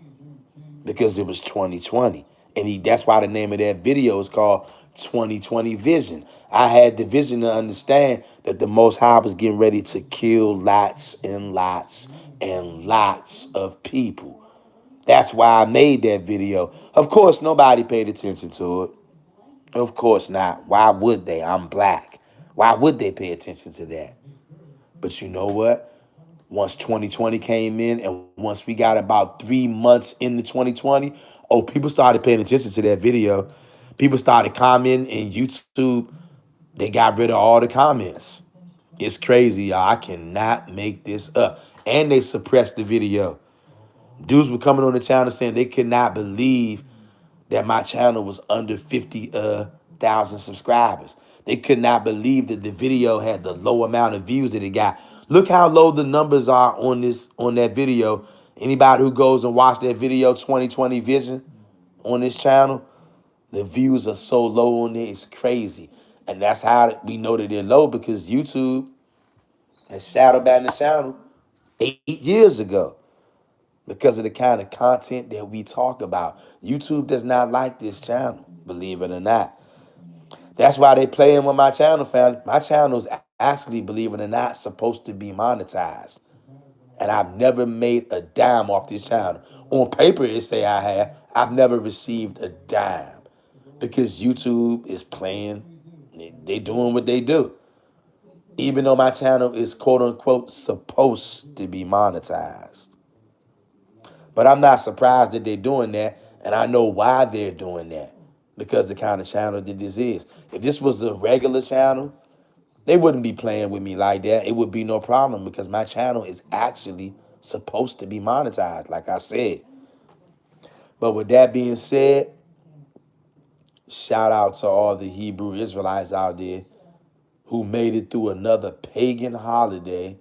Because it was 2020. And that's why the name of that video is called 2020 Vision. I had the vision to understand that the Most High was getting ready to kill lots and lots and lots of people. That's why I made that video. Of course, nobody paid attention to it. Of course not. Why would they? I'm black. Why would they pay attention to that? But you know what? Once 2020 came in and once we got about 3 months into 2020, oh, people started paying attention to that video. People started commenting, and YouTube, they got rid of all the comments. It's crazy, y'all. I cannot make this up. And they suppressed the video. Dudes were coming on the channel saying they could not believe that my channel was under 50,000 subscribers. They could not believe that the video had the low amount of views that it got. Look how low the numbers are on that video. Anybody who goes and watch that video 2020 Vision on this channel, the views are so low on it, it's crazy. And that's how we know that they're low, because YouTube has shadow banned the channel 8 years ago because of the kind of content that we talk about. YouTube does not like this channel, believe it or not. That's why they playing with my channel, family. My channel is actually, believe it or not, supposed to be monetized. And I've never made a dime off this channel. On paper, it say I have. I've never received a dime because YouTube is playing. They doing what they do. Even though my channel is quote unquote supposed to be monetized. But I'm not surprised that they're doing that. And I know why they're doing that. Because the kind of channel that this is. If this was a regular channel, they wouldn't be playing with me like that. It would be no problem because my channel is actually supposed to be monetized, like I said. But with that being said, shout out to all the Hebrew Israelites out there who made it through another pagan holiday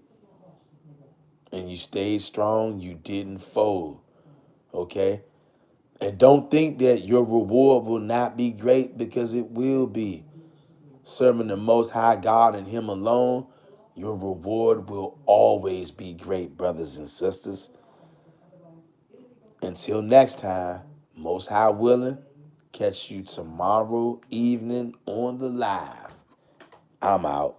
and you stayed strong, you didn't fold, okay? And don't think that your reward will not be great, because it will be. Serving the Most High God and Him alone, your reward will always be great, brothers and sisters. Until next time, Most High willing, catch you tomorrow evening on the live. I'm out.